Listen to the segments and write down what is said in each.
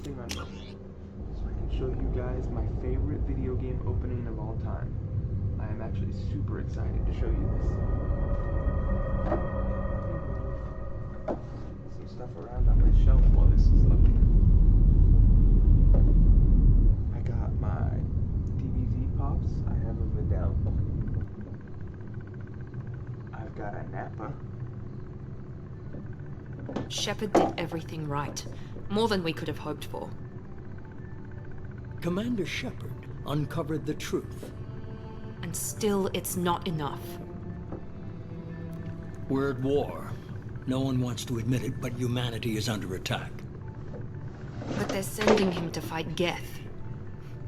everything I know, so I can show you guys my favorite video game opening of all time. I am actually super excited to show you this. Some stuff around on my shelf while this is loading. I got my DBZ Pops. I have a Vidal. I've got a Napa. Shepard did everything right. More than we could have hoped for. Commander Shepard uncovered the truth. And still, it's not enough. We're at war. No one wants to admit it, but humanity is under attack. But they're sending him to fight Geth.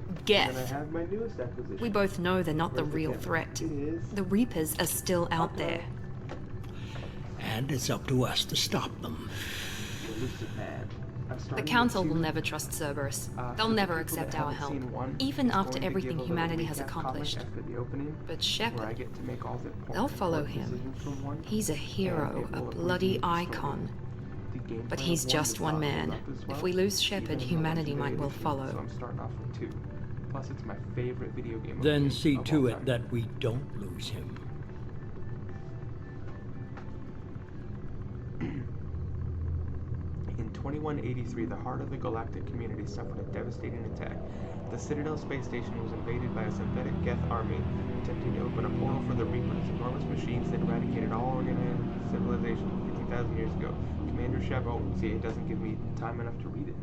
And I Geth. have my newest acquisition. We both know they're not the Where's real Geth? threat. It is. The Reapers are still out there. And it's up to us to stop them. Elusive Man. I'm The starting Council with will two. never trust Cerberus. They'll For the never people that accept our haven't help, seen one, even it's after going to everything give a little humanity has recap comment accomplished. after the opening, But where I Shepard, get to make all the important they'll follow decisions him. from one, He's a and hero, it a will bloody abbreviate the story. icon. The gameplay But of he's one just is one not man. built up as If well, we lose Shepard, even though humanity it's might well edition, follow. So I'm starting off with 2. Plus, it's my favorite video game. Then opening see of to all it time. that we don't lose him. In 2183, the heart of the galactic community suffered a devastating attack. The Citadel space station was invaded by a synthetic Geth army, attempting to open a portal for the Reapers, enormous machines that eradicated all organized civilization 50,000 years ago. Commander Shepard, oh, see, it doesn't give me time enough to read it.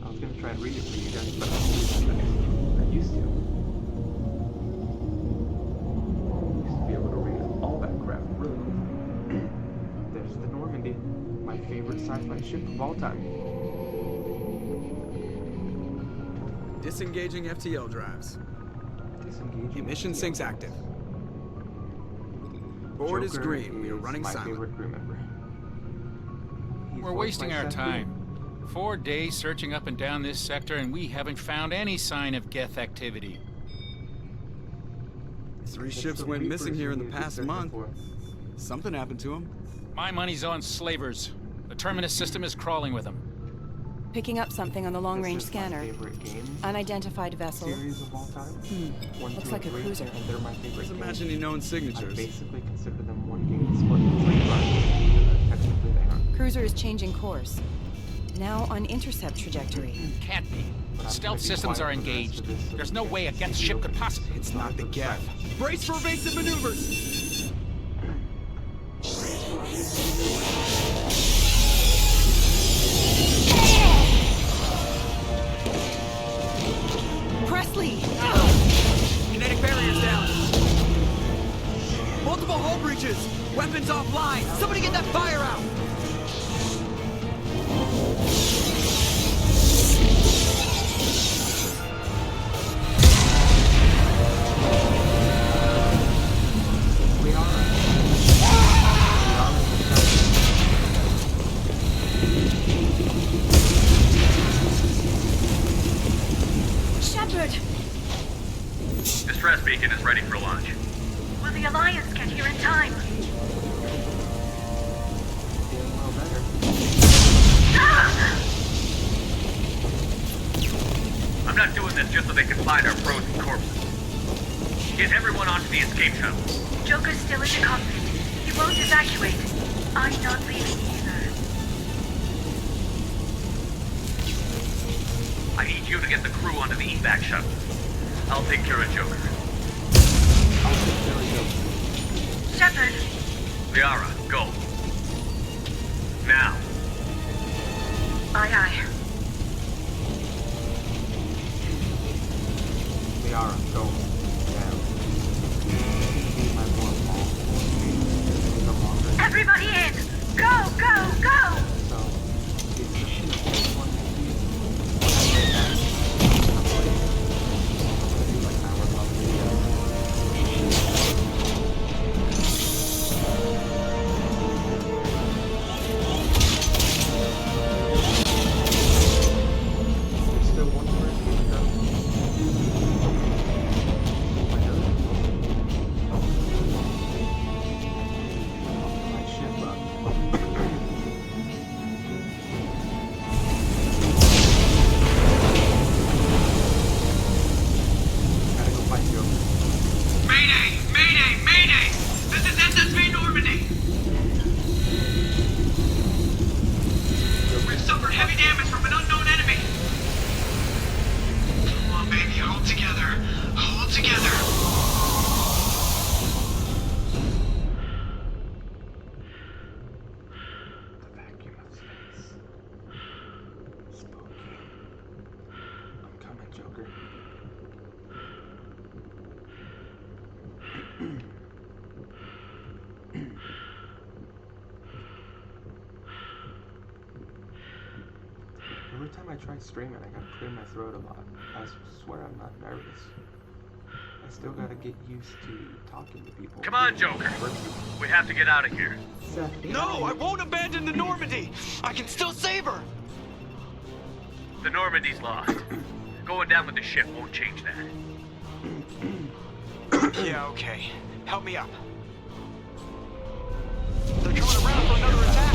I was going to try and read it for you guys, but I used to. Used to be able to read all that crap, really. There's the Normandy. My favorite sci-fi ship of all time. Disengaging FTL drives. Disengaging. Emission sinks active. Board is Joker green. We are is running my silent. favorite crew member. He's We're voiced wasting by our Seth time. 4 days searching up and down this sector, and we haven't found any sign of Geth activity. 3 It's ships the went Reapers missing here we in the need to past search month. for. Something happened to them. My money's on slavers. The Terminus system is crawling with them. Picking up something on the long-range This is my scanner. favorite game Unidentified vessel. series of all time. 1, Looks 2, like a and 3, cruiser. And they're my favorite Just games. imagining known I signatures. basically consider them one game split. It's like Rust. Technically they aren't. Cruiser is changing course. Now on intercept trajectory. Can't be. But I'm Stealth gonna be systems quiet are for the rest engaged. of this, so There's you no guys way a can Geth see ship it. could possibly... It's not the Geth. Brace for evasive maneuvers! Presley! Kinetic barriers down. Multiple hull breaches. Weapons offline. Somebody get that fire out. We are. Shepard! Distress beacon is ready for launch. Will the Alliance get here in time? Feeling well better. I'm not doing this just so they can find our frozen corpses. Get everyone onto the escape shuttle. Joker's still in the cockpit. He won't evacuate. I'm not leaving either. I need you to get the crew onto the evac shuttle. I'll take care of Joker. I'll take care of you. Shepard, Liara, go. Now. aye aye. Liara, go. Down. Be my more ball. No longer. Everybody in! Go, go, go! So, the exception of this one maybe. Every time I try streaming, I gotta clear my throat a lot. I swear I'm not nervous. I still gotta get used to talking to people. Come on, Joker. We have to get out of here. Seth, No, I won't abandon the Normandy! I can still save her! The Normandy's lost. Going down with the ship won't change that. Yeah, okay. Help me up. They're coming around for another attack!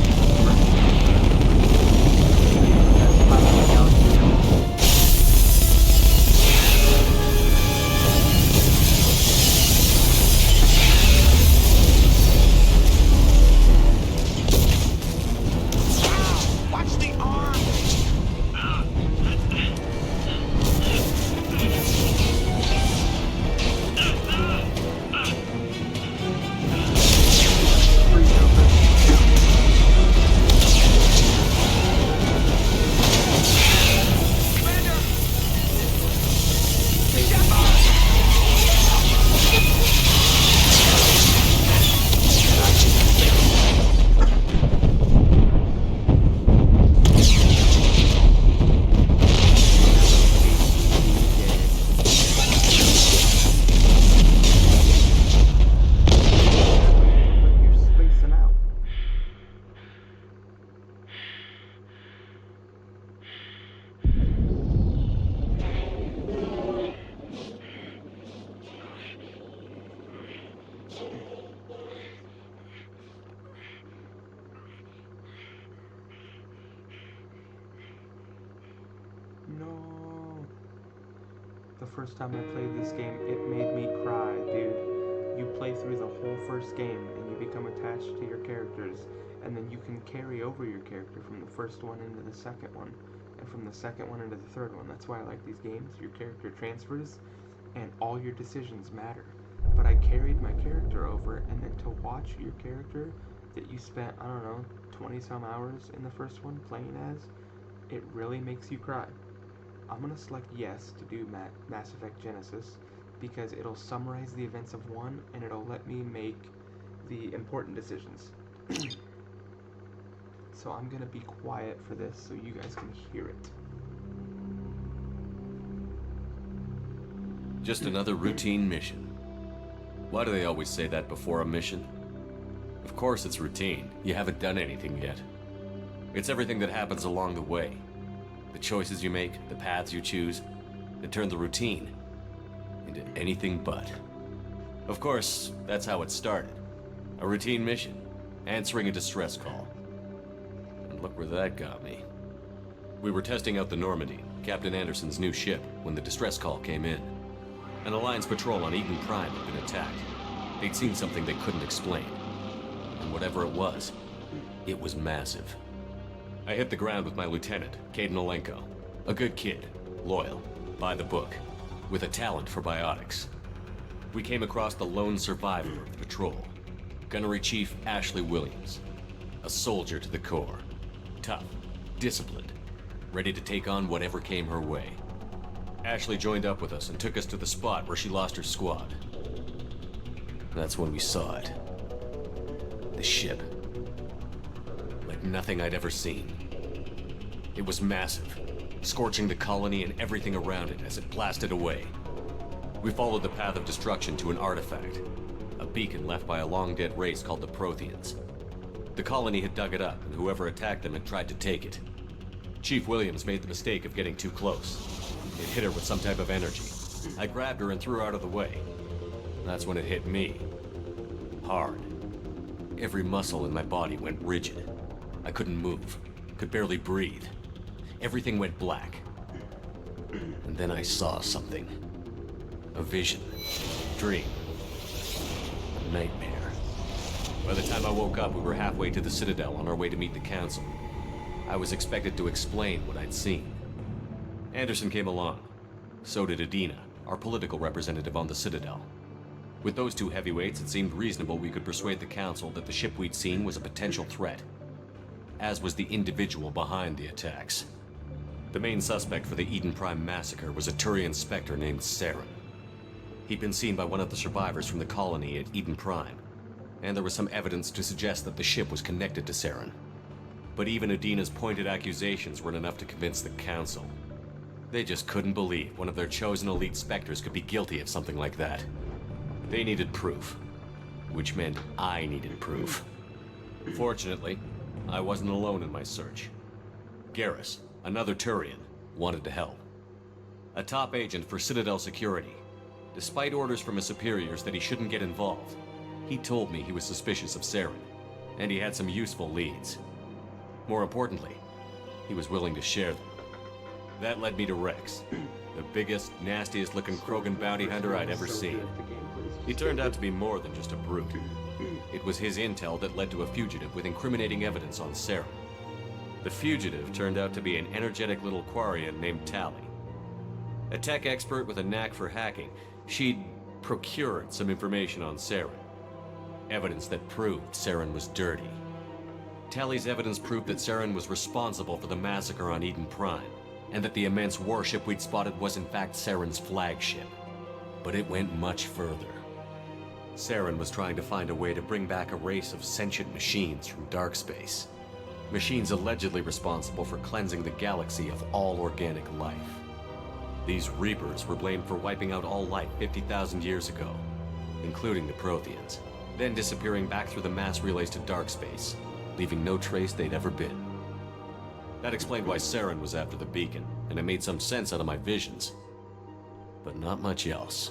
Watch the arm! you're spacing out. No. The first time I played this game, it made me cry, dude. You play through the whole first game and you become attached to your characters, and then you can carry over your character from the first one into the second one, and from the second one into the third one. That's why I like these games. Your character transfers, and all your decisions matter. But I carried my character over, and then to watch your character that you spent, I don't know, 20 some hours in the first one playing as, it really makes you cry. I'm gonna select yes to do Mass Effect Genesis because it'll summarize the events of one and it'll let me make the important decisions. So I'm gonna be quiet for this so you guys can hear it. Just another routine mission. Why do they always say that before a mission? Of course it's routine. You haven't done anything yet. It's everything that happens along the way. The choices you make, the paths you choose, that turn the routine into anything but. Of course, that's how it started. A routine mission, answering a distress call. And look where that got me. We were testing out the Normandy, Captain Anderson's new ship, when the distress call came in. An Alliance patrol on Eden Prime had been attacked. They'd seen something they couldn't explain. And whatever it was massive. I hit the ground with my lieutenant, Caden Olenko. A good kid, loyal, by the book, with a talent for biotics. We came across the lone survivor of the patrol, Gunnery Chief Ashley Williams. A soldier to the core. Tough, disciplined, ready to take on whatever came her way. Ashley joined up with us and took us to the spot where she lost her squad. That's when we saw it. The ship. Like nothing I'd ever seen. It was massive, scorching the colony and everything around it as it blasted away. We followed the path of destruction to an artifact, a beacon left by a long-dead race called the Protheans. The colony had dug it up, and whoever attacked them had tried to take it. Chief Williams made the mistake of getting too close. It hit her with some type of energy. I grabbed her and threw her out of the way. That's when it hit me. Hard. Every muscle in my body went rigid. I couldn't move, could barely breathe. Everything went black. And then I saw something. A vision. Dream. A nightmare. By the time I woke up, we were halfway to the Citadel on our way to meet the Council. I was expected to explain what I'd seen. Anderson came along. So did Adina, our political representative on the Citadel. With those two heavyweights, it seemed reasonable we could persuade the Council that the ship we'd seen was a potential threat, as was the individual behind the attacks. The main suspect for the Eden Prime massacre was a Turian Spectre named Saren. He'd been seen by one of the survivors from the colony at Eden Prime, and there was some evidence to suggest that the ship was connected to Saren. But even Udina's pointed accusations weren't enough to convince the Council. They just couldn't believe one of their chosen elite Spectres could be guilty of something like that. They needed proof. Which meant I needed proof. Fortunately, I wasn't alone in my search. Garrus, another Turian, wanted to help. A top agent for Citadel security. Despite orders from his superiors that he shouldn't get involved, he told me he was suspicious of Saren, and he had some useful leads. More importantly, he was willing to share them. That led me to Rex, the biggest, nastiest looking Krogan bounty hunter I'd ever seen. He turned out to be more than just a brute. It was his intel that led to a fugitive with incriminating evidence on Saren. The fugitive turned out to be an energetic little Quarian named Tali. A tech expert with a knack for hacking, she'd procured some information on Saren. Evidence that proved Saren was dirty. Tali's evidence proved that Saren was responsible for the massacre on Eden Prime, and that the immense warship we'd spotted was in fact Saren's flagship. But it went much further. Saren was trying to find a way to bring back a race of sentient machines from dark space. Machines allegedly responsible for cleansing the galaxy of all organic life. These Reapers were blamed for wiping out all life 50,000 years ago, including the Protheans, then disappearing back through the mass relays to dark space, leaving no trace they'd ever been. That explained why Saren was after the beacon, and it made some sense out of my visions. But not much else.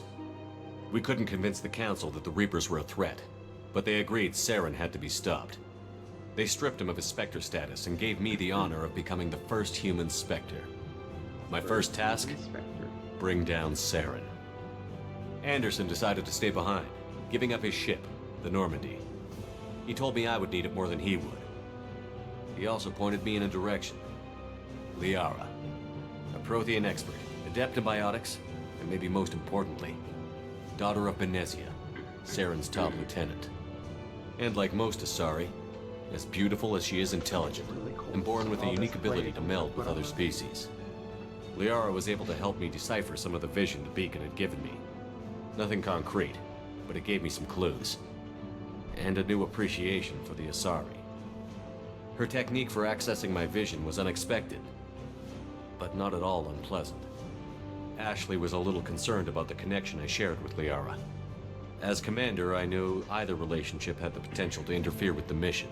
We couldn't convince the Council that the Reapers were a threat, but they agreed Saren had to be stopped. They stripped him of his Spectre status and gave me the honor of becoming the first human Spectre. My first task? Bring down Saren. Anderson decided to stay behind, giving up his ship, the Normandy. He told me I would need it more than he would. He also pointed me in a direction. Liara, a Prothean expert, adept in biotics, and maybe most importantly, daughter of Benezia, Saren's top lieutenant. And like most Asari, as beautiful as she is intelligent, and born with a unique ability to meld with other species. Liara was able to help me decipher some of the vision the beacon had given me. Nothing concrete, but it gave me some clues. And a new appreciation for the Asari. Her technique for accessing my vision was unexpected, but not at all unpleasant. Ashley was a little concerned about the connection I shared with Liara. As commander, I knew either relationship had the potential to interfere with the mission.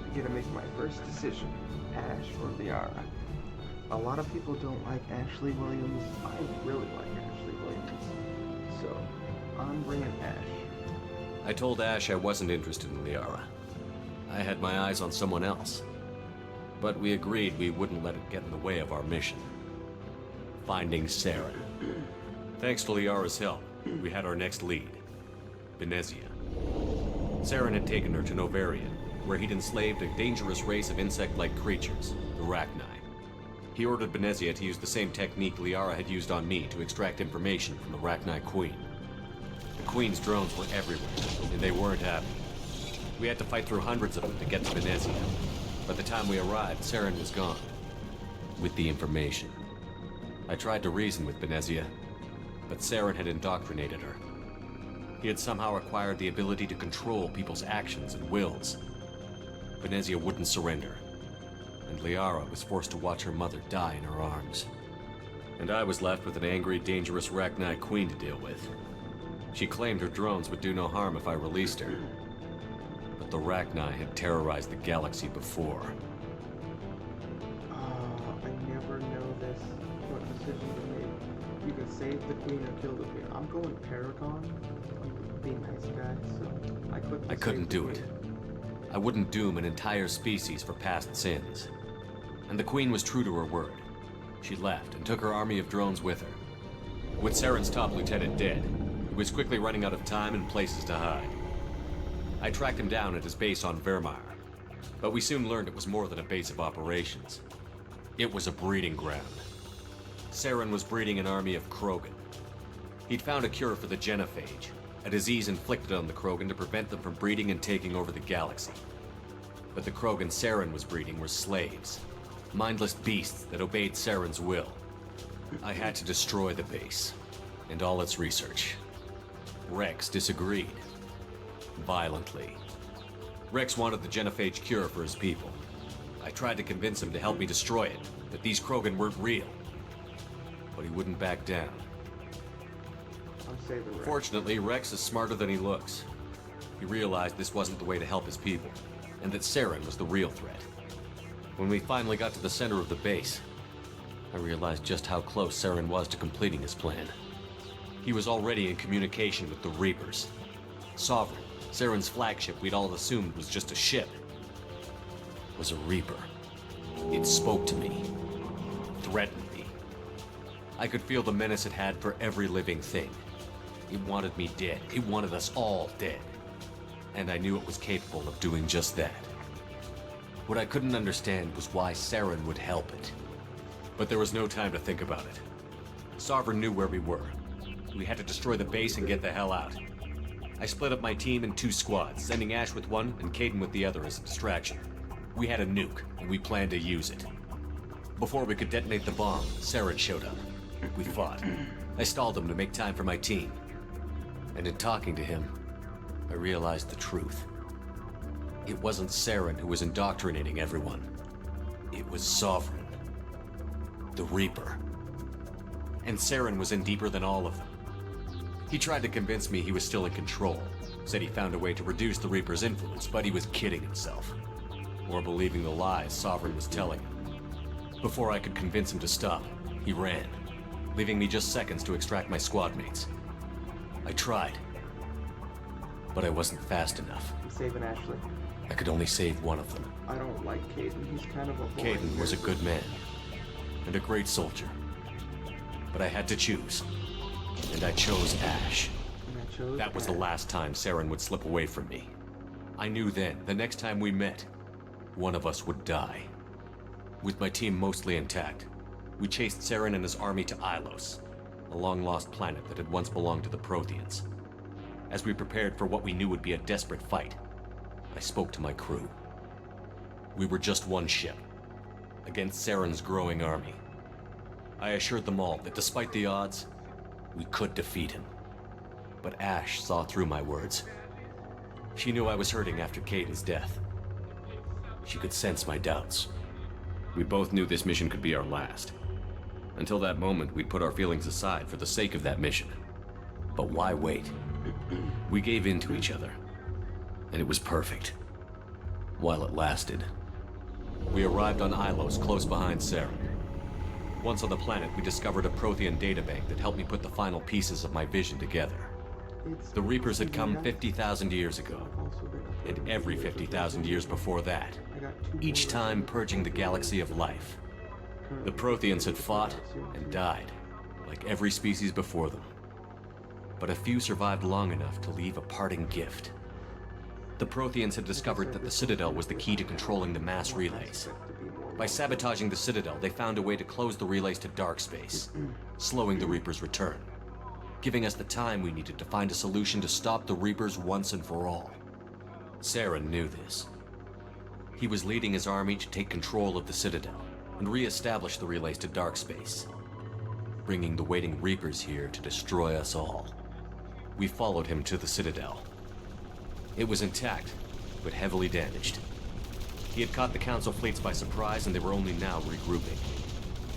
I get to make my first decision, Ash or Liara. A lot of people don't like Ashley Williams. I really like Ashley Williams. So, I'm bringing Ash. I told Ash I wasn't interested in Liara. I had my eyes on someone else. But we agreed we wouldn't let it get in the way of our mission. Finding Saren. Thanks to Liara's help, we had our next lead. Benezia. Saren had taken her to Novarian, where he'd enslaved a dangerous race of insect-like creatures, the Rachni. He ordered Benezia to use the same technique Liara had used on me to extract information from the Rachni Queen. The Queen's drones were everywhere, and they weren't happy. We had to fight through hundreds of them to get to Benezia. By the time we arrived, Saren was gone. With the information. I tried to reason with Benezia, but Saren had indoctrinated her. He had somehow acquired the ability to control people's actions and wills. Benezia wouldn't surrender, and Liara was forced to watch her mother die in her arms. And I was left with an angry, dangerous Rachni Queen to deal with. She claimed her drones would do no harm if I released her. But the Rachni had terrorized the galaxy before. I never know what decision to make. You can save the Queen or kill the Queen. I'm going Paragon. I'm being a nice guy, so I couldn't do it. I wouldn't doom an entire species for past sins. And the Queen was true to her word. She left and took her army of drones with her. With Saren's top lieutenant dead, he was quickly running out of time and places to hide. I tracked him down at his base on Vermeer, but we soon learned it was more than a base of operations. It was a breeding ground. Saren was breeding an army of Krogan. He'd found a cure for the genophage, a disease inflicted on the Krogan to prevent them from breeding and taking over the galaxy. But the Krogan Saren was breeding were slaves, mindless beasts that obeyed Saren's will. I had to destroy the base, and all its research, Rex disagreed. Violently. Rex wanted the genophage cure for his people. I tried to convince him to help me destroy it, that these Krogan weren't real. But he wouldn't back down. I'm saving Rex. Fortunately, Rex is smarter than he looks. He realized this wasn't the way to help his people, and that Saren was the real threat. When we finally got to the center of the base, I realized just how close Saren was to completing his plan. He was already in communication with the Reapers. Sovereign, Saren's flagship we'd all assumed was just a ship, was a Reaper. It spoke to me, threatened me. I could feel the menace it had for every living thing. It wanted me dead. It wanted us all dead. And I knew it was capable of doing just that. What I couldn't understand was why Saren would help it. But there was no time to think about it. Sovereign knew where we were. We had to destroy the base and get the hell out. I split up my team in 2 squads, sending Ash with one and Caden with the other as a distraction. We had a nuke, and we planned to use it. Before we could detonate the bomb, Saren showed up. We fought. I stalled him to make time for my team. And in talking to him, I realized the truth. It wasn't Saren who was indoctrinating everyone. It was Sovereign. The Reaper. And Saren was in deeper than all of them. He tried to convince me he was still in control. Said he found a way to reduce the Reaper's influence, but he was kidding himself. Or believing the lies Sovereign was telling him. Before I could convince him to stop, he ran, leaving me just seconds to extract my squad mates. I tried, but I wasn't fast enough. I'm saving Ashley. I could only save one of them. I don't like Caden. He's kind of a boring Caden was a good man, and a great soldier. But I had to choose, and I chose Ash. And I chose That was the Ash. last time Saren would slip away from me. I knew then, the next time we met, one of us would die. With my team mostly intact, we chased Saren and his army to Ilos, a long-lost planet that had once belonged to the Protheans. As we prepared for what we knew would be a desperate fight, I spoke to my crew. We were just one ship, against Saren's growing army. I assured them all that despite the odds, we could defeat him. But Ash saw through my words. She knew I was hurting after Caden's death. She could sense my doubts. We both knew this mission could be our last. Until that moment, we'd put our feelings aside for the sake of that mission. But why wait? We gave in to each other, and it was perfect. While it lasted. We arrived on Ilos, close behind Saren. Once on the planet, we discovered a Prothean databank that helped me put the final pieces of my vision together. The Reapers had come 50,000 years ago, and every 50,000 years before that, each time purging the galaxy of life. The Protheans had fought and died, like every species before them. But a few survived long enough to leave a parting gift. The Protheans had discovered that the Citadel was the key to controlling the mass relays. By sabotaging the Citadel, they found a way to close the relays to dark space, slowing the Reapers' return, giving us the time we needed to find a solution to stop the Reapers once and for all. Saren knew this. He was leading his army to take control of the Citadel and re-establish the relays to dark space, bringing the waiting Reapers here to destroy us all. We followed him to the Citadel. It was intact, but heavily damaged. He had caught the Council fleets by surprise, and they were only now regrouping.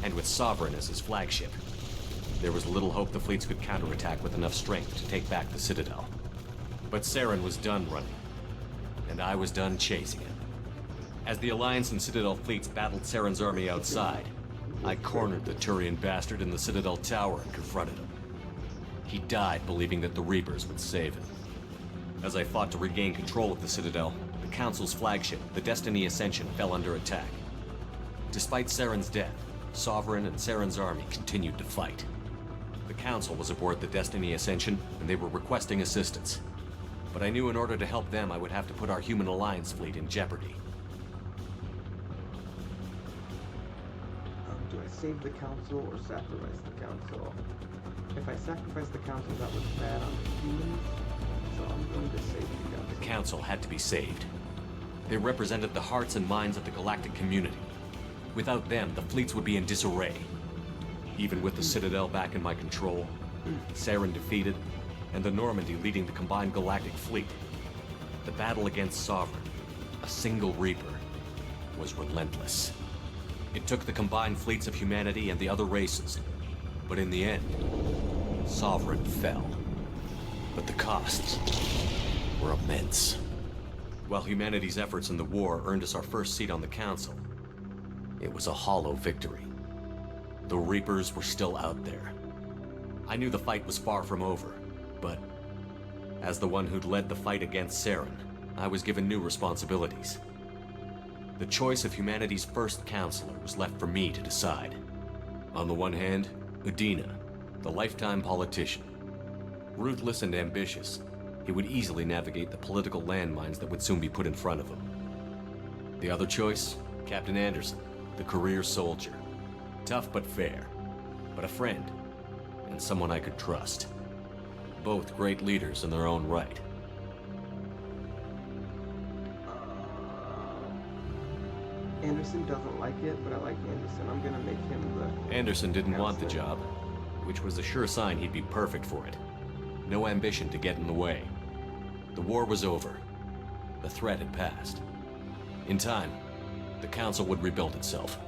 And with Sovereign as his flagship, there was little hope the fleets could counterattack with enough strength to take back the Citadel. But Saren was done running, and I was done chasing him. As the Alliance and Citadel fleets battled Saren's army outside, I cornered the Turian bastard in the Citadel tower and confronted him. He died believing that the Reapers would save him. As I fought to regain control of the Citadel, the Council's flagship, the Destiny Ascension, fell under attack. Despite Saren's death, Sovereign and Saren's army continued to fight. The Council was aboard the Destiny Ascension, and they were requesting assistance. But I knew in order to help them, I would have to put our human Alliance fleet in jeopardy. Do I save the Council or sacrifice the Council? If I sacrifice the Council, that looks bad on the humans, so I'm going to save the Council. The Council had to be saved. They represented the hearts and minds of the galactic community. Without them, the fleets would be in disarray. Even with the Citadel back in my control, Saren defeated, and the Normandy leading the combined galactic fleet. The battle against Sovereign, a single Reaper, was relentless. It took the combined fleets of humanity and the other races, but in the end, Sovereign fell. But the costs were immense. While humanity's efforts in the war earned us our first seat on the Council, it was a hollow victory. The Reapers were still out there. I knew the fight was far from over, but as the one who'd led the fight against Saren, I was given new responsibilities. The choice of humanity's first counselor was left for me to decide. On the one hand, Udina, the lifetime politician. Ruthless and ambitious, he would easily navigate the political landmines that would soon be put in front of him. The other choice, Captain Anderson, the career soldier. Tough but fair, but a friend, and someone I could trust. Both great leaders in their own right. Anderson doesn't like it, but I like Anderson. I'm gonna make him the... Anderson didn't want the counselor. job, which was a sure sign he'd be perfect for it. No ambition to get in the way. The war was over. The threat had passed. In time, the Council would rebuild itself.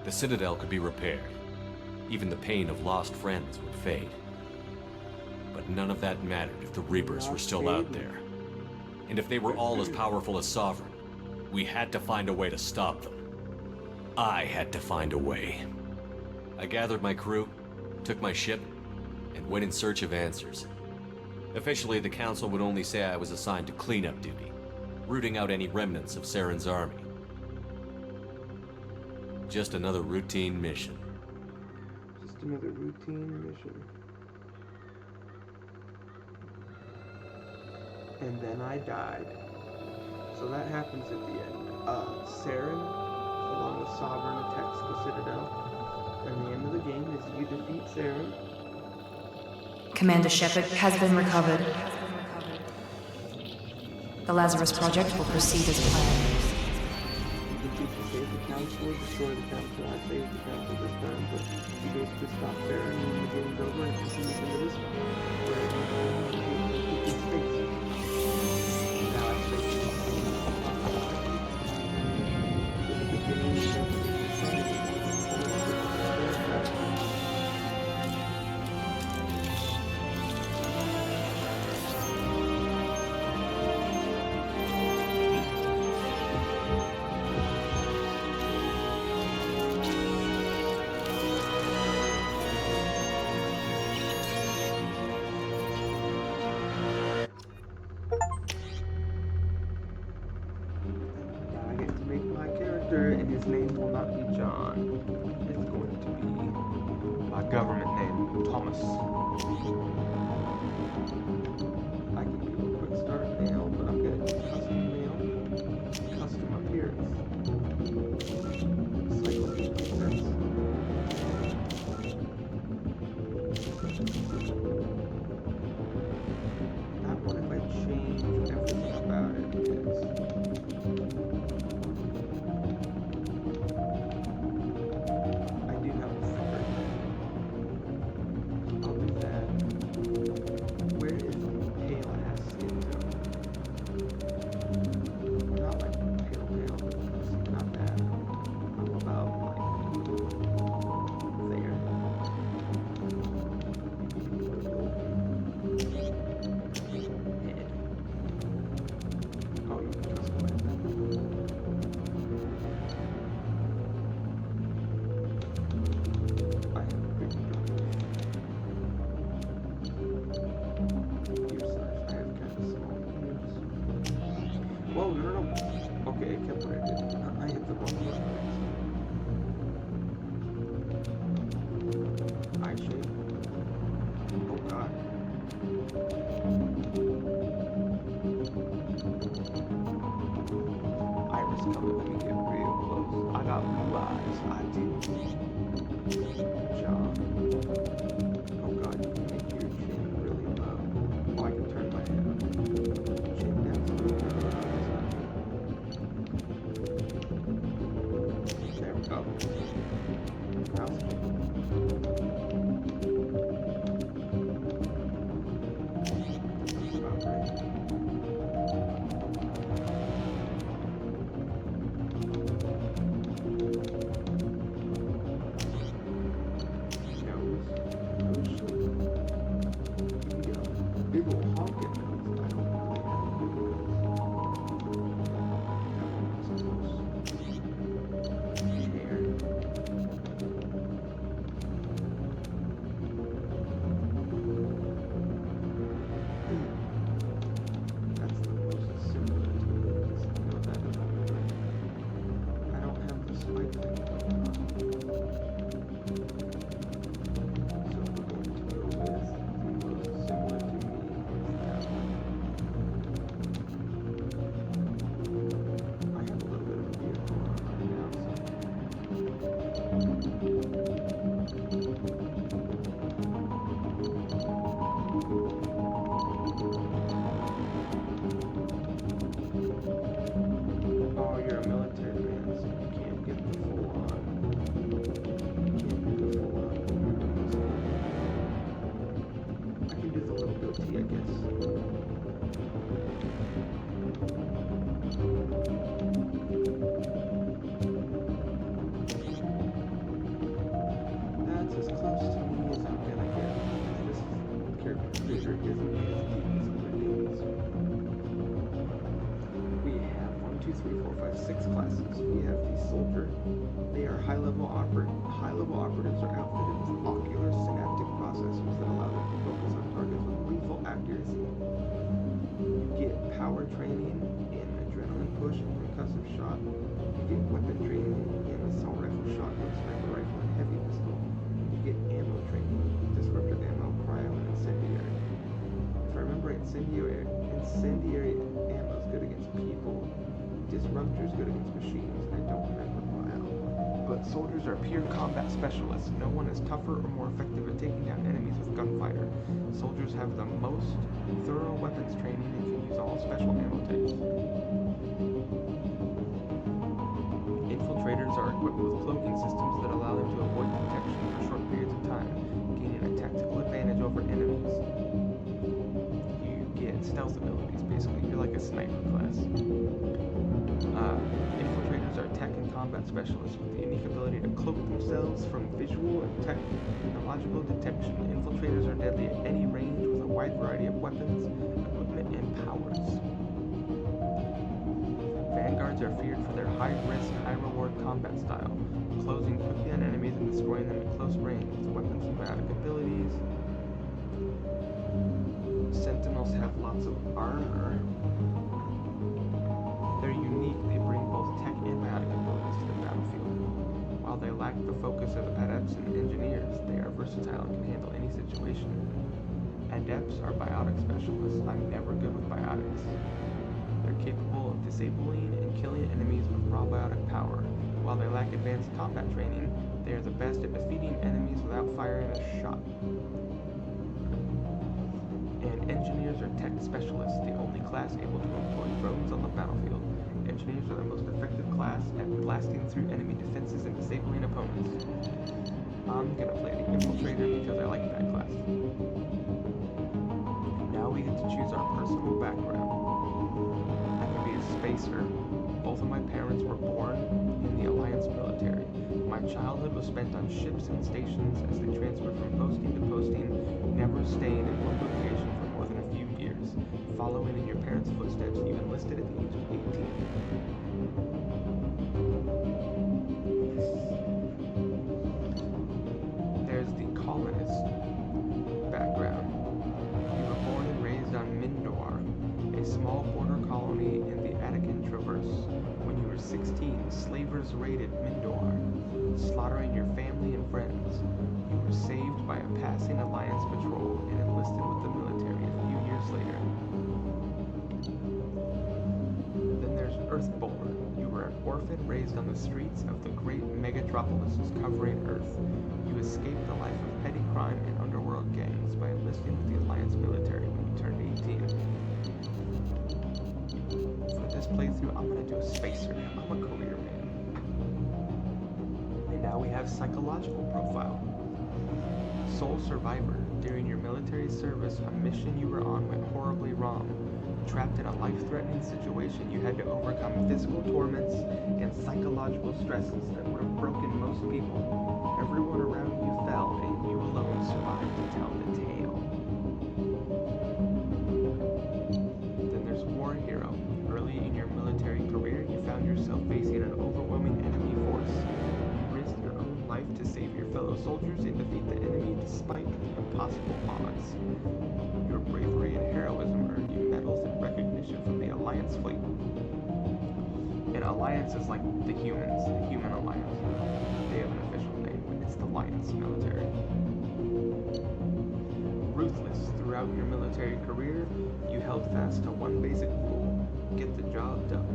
The Citadel could be repaired. Even the pain of lost friends would fade. But none of that mattered if the Reapers were still out there. And if they were all as powerful as Sovereign, we had to find a way to stop them. I had to find a way. I gathered my crew, took my ship, and went in search of answers. Officially, the Council would only say I was assigned to cleanup duty, rooting out any remnants of Saren's army. Just another routine mission. Just another routine mission. And then I died. So that happens at the end. Saren, along with Sovereign, attacks the Citadel. And the end of the game is you defeat Saren. Commander Shepard has been recovered. The Lazarus Project will proceed as planned. You can choose to save the Council or destroy the Council. I saved the Council this time, but you basically stop Saren and the game's over and continues into this one. Where you can space. Now I space. And his name will not be John. It's going to be my government name, Thomas. I can do a quick start mail, but I'm gonna do custom mail, custom appearance. Cycle appearance. That one, if I change everything about it, is 6 classes. We have the soldier. They are high-level operatives are outfitted with ocular synaptic processors that allow them to focus on targets with lethal accuracy. You get power training in adrenaline push and concussive shot. You get weapon training in assault rifle, shotgun, sniper rifle, and heavy pistol. You get ammo training, disruptor ammo, cryo, and incendiary. If I remember, incendiary ammo is good against people. Disruptor is good against machines. I don't remember cryo. But soldiers are pure combat specialists. No one is tougher or more effective at taking down enemies with gunfighter. Soldiers have the most thorough weapons training and can use all special ammo types. Infiltrators are equipped with cloaking systems that allow them to avoid detection for short periods of time, gaining a tactical advantage over enemies. You get stealth abilities, basically. You're like a sniper class. Infiltrators are tech and combat specialists with the unique ability to cloak themselves from visual and technological detection. Infiltrators are deadly at any range with a wide variety of weapons, equipment, and powers. Vanguards are feared for their high-risk, high-reward combat style, closing quickly on enemies and destroying them at close range with weapons and biotic abilities. Sentinels have lots of armor. They're unique. They bring both tech and biotic abilities to the battlefield. While they lack the focus of adepts and engineers, they are versatile and can handle any situation. Adepts are biotic specialists. I'm never good with biotics. They're capable of disabling and killing enemies with raw biotic power. While they lack advanced combat training, they are the best at defeating enemies without firing a shot. And engineers are tech specialists, the only class able to employ drones on the battlefield. Engineers are the most effective class at blasting through enemy defenses and disabling opponents. I'm gonna play the Infiltrator because I like that class. Now we get to choose our personal background. I can be a spacer. Both of my parents were born in the Alliance military. My childhood was spent on ships and stations as they transferred from posting to posting, never staying in one location for more than a few years. Following in your parents' footsteps, you enlisted at the age of 18. There's the colonist background. You were born and raised on Mindor, a small border colony in the Attican Traverse. When you were 16, slavers raided Mindor, slaughtering your family and friends. You were saved by a passing Alliance patrol and enlisted with the military a few years later. Then there's Earthborn. You were an orphan raised on the streets of the great megatropolises covering Earth. You escaped the life of petty crime and underworld gangs by enlisting with the Alliance military when you turned 18. For this playthrough, I'm going to do a spacer. I'm a career man. And now we have psychological profile. Sole survivor. During your military service, a mission you were on went horribly wrong. Trapped in a life-threatening situation, you had to overcome physical torments and psychological stresses that would have broken most people. Everyone around you fell, and you alone survived to tell the tale. Then there's War Hero. Early in your military career, you found yourself facing an overwhelming enemy force. You risked your own life to save your fellow soldiers and defeat the enemy despite the impossible odds. Your bravery and heroism earned you medals and recognition from the Alliance fleet. And Alliance is like the humans, the human Alliance. They have an official name. It's the Alliance military. Ruthless. Throughout your military career, you held fast to one basic rule: get the job done.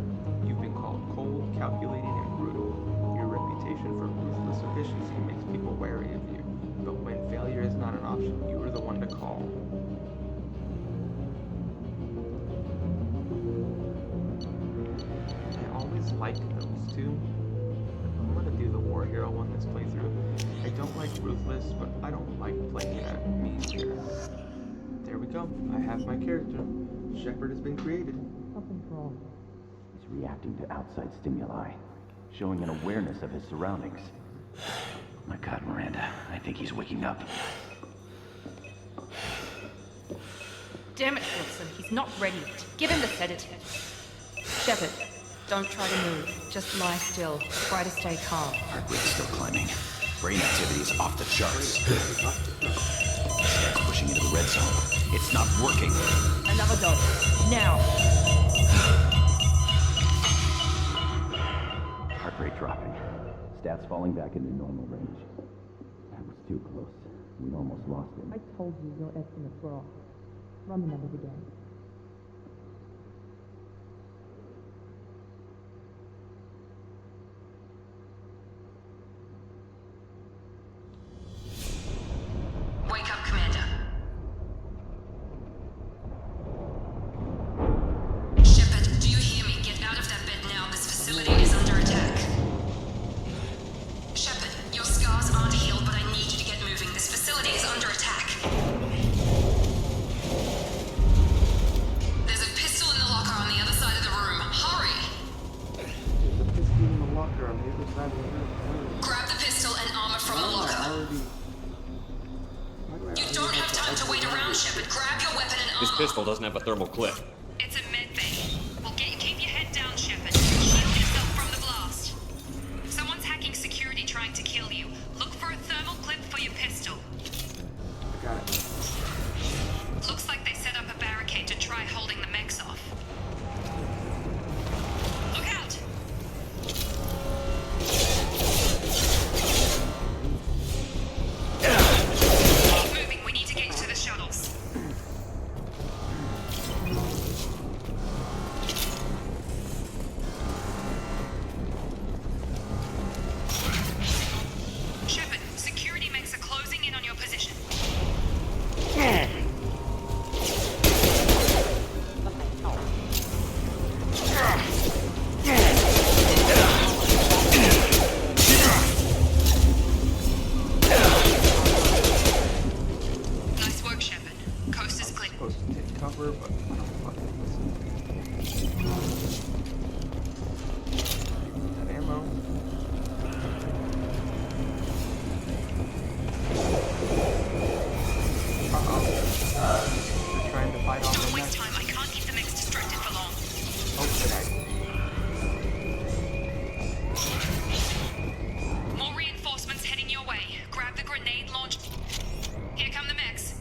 You've been called cold, calculating, and brutal. Your reputation for ruthless efficiency makes people wary of you. But when failure is not an option, you are the one to call. I always like those two. I'm gonna do the War Hero one this playthrough. I don't like Ruthless, but I don't like playing a mean character. There we go. I have my character. Shepard has been created. Something's wrong. He's reacting to outside stimuli, showing an awareness of his surroundings. My God, Miranda, I think he's waking up. Damn it, Wilson. He's not ready yet. Give him the sedative. Shepard, Don't try to move. Just lie still. Try to stay calm. Heart rate's still climbing. Brain activity is off the charts. It's pushing into the red zone. It's not working. Another dose. Now. Heart rate dropping. Stats falling back into normal range. That was too close. We almost lost him. I told you your estimates were off. Run the numbers again. Wake up, Commander. Shepard, do you hear me? Get out of that bed now. This facility is under attack. Shepard, your scars aren't healed, but I need you to get moving. This facility is under attack. There's a pistol in the locker on the other side of the room. Hurry! There's a pistol in the locker on the other side of the room. Grab the pistol and armor from the locker. You don't have time to wait around, Shepard. Grab your weapon and armor. This pistol doesn't have a thermal clip. It's a med bay. We'll get you. Keep your head down, Shepard. Shield yourself from the blast. Someone's hacking security trying to kill you. Look for a thermal clip for your pistol. Got it. Looks like they set up a barricade to try holding the mechs off. Look out! Keep moving. We need to get you to the shuttles. Shepard, security mechs are closing in on your position. Nice work, Shepard. Coast is clear. Supposed to take cover, but I don't fucking listen. That ammo. They're trying to fight off Don't the waste mech. time. I can't keep the mechs distracted for long. Oh, did I? More reinforcements heading your way. Grab the grenade launch. Here come the mechs.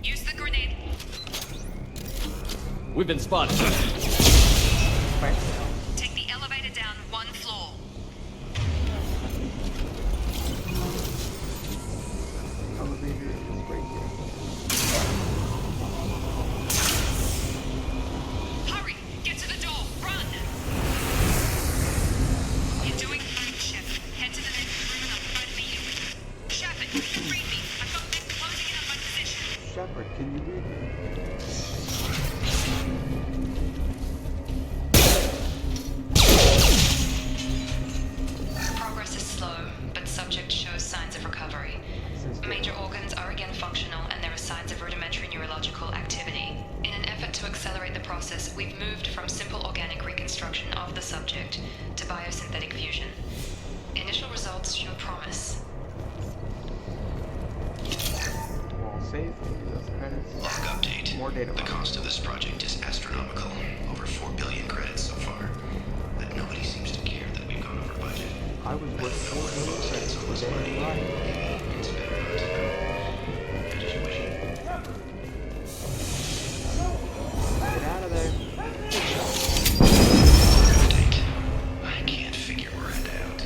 Use the grenade. We've been spotted. Right. Take the elevator down one floor. Elevator is right here. Hurry! Get to the door! Run! You're doing fine, Shepard. Head to the next room and I'll try to meet you. Shepard, you can read me. I've got mechs closing in on my position. Shepard, can you read me? Progress is slow, but subject shows signs of recovery. Major organs are again functional, and there are signs of rudimentary neurological activity. In an effort to accelerate the process, we've moved from simple organic reconstruction of the subject to biosynthetic fusion. Initial results show promise. Wall safe. Those credits. Log update. More data. The cost of this project is astronomical. Over 4 billion credits so far. But nobody seems to care that we've gone over budget. I was worth 4 million credits on for this day money. and night. It's better not to know. I just wish. Get out of there. Update. I can't figure we're head out.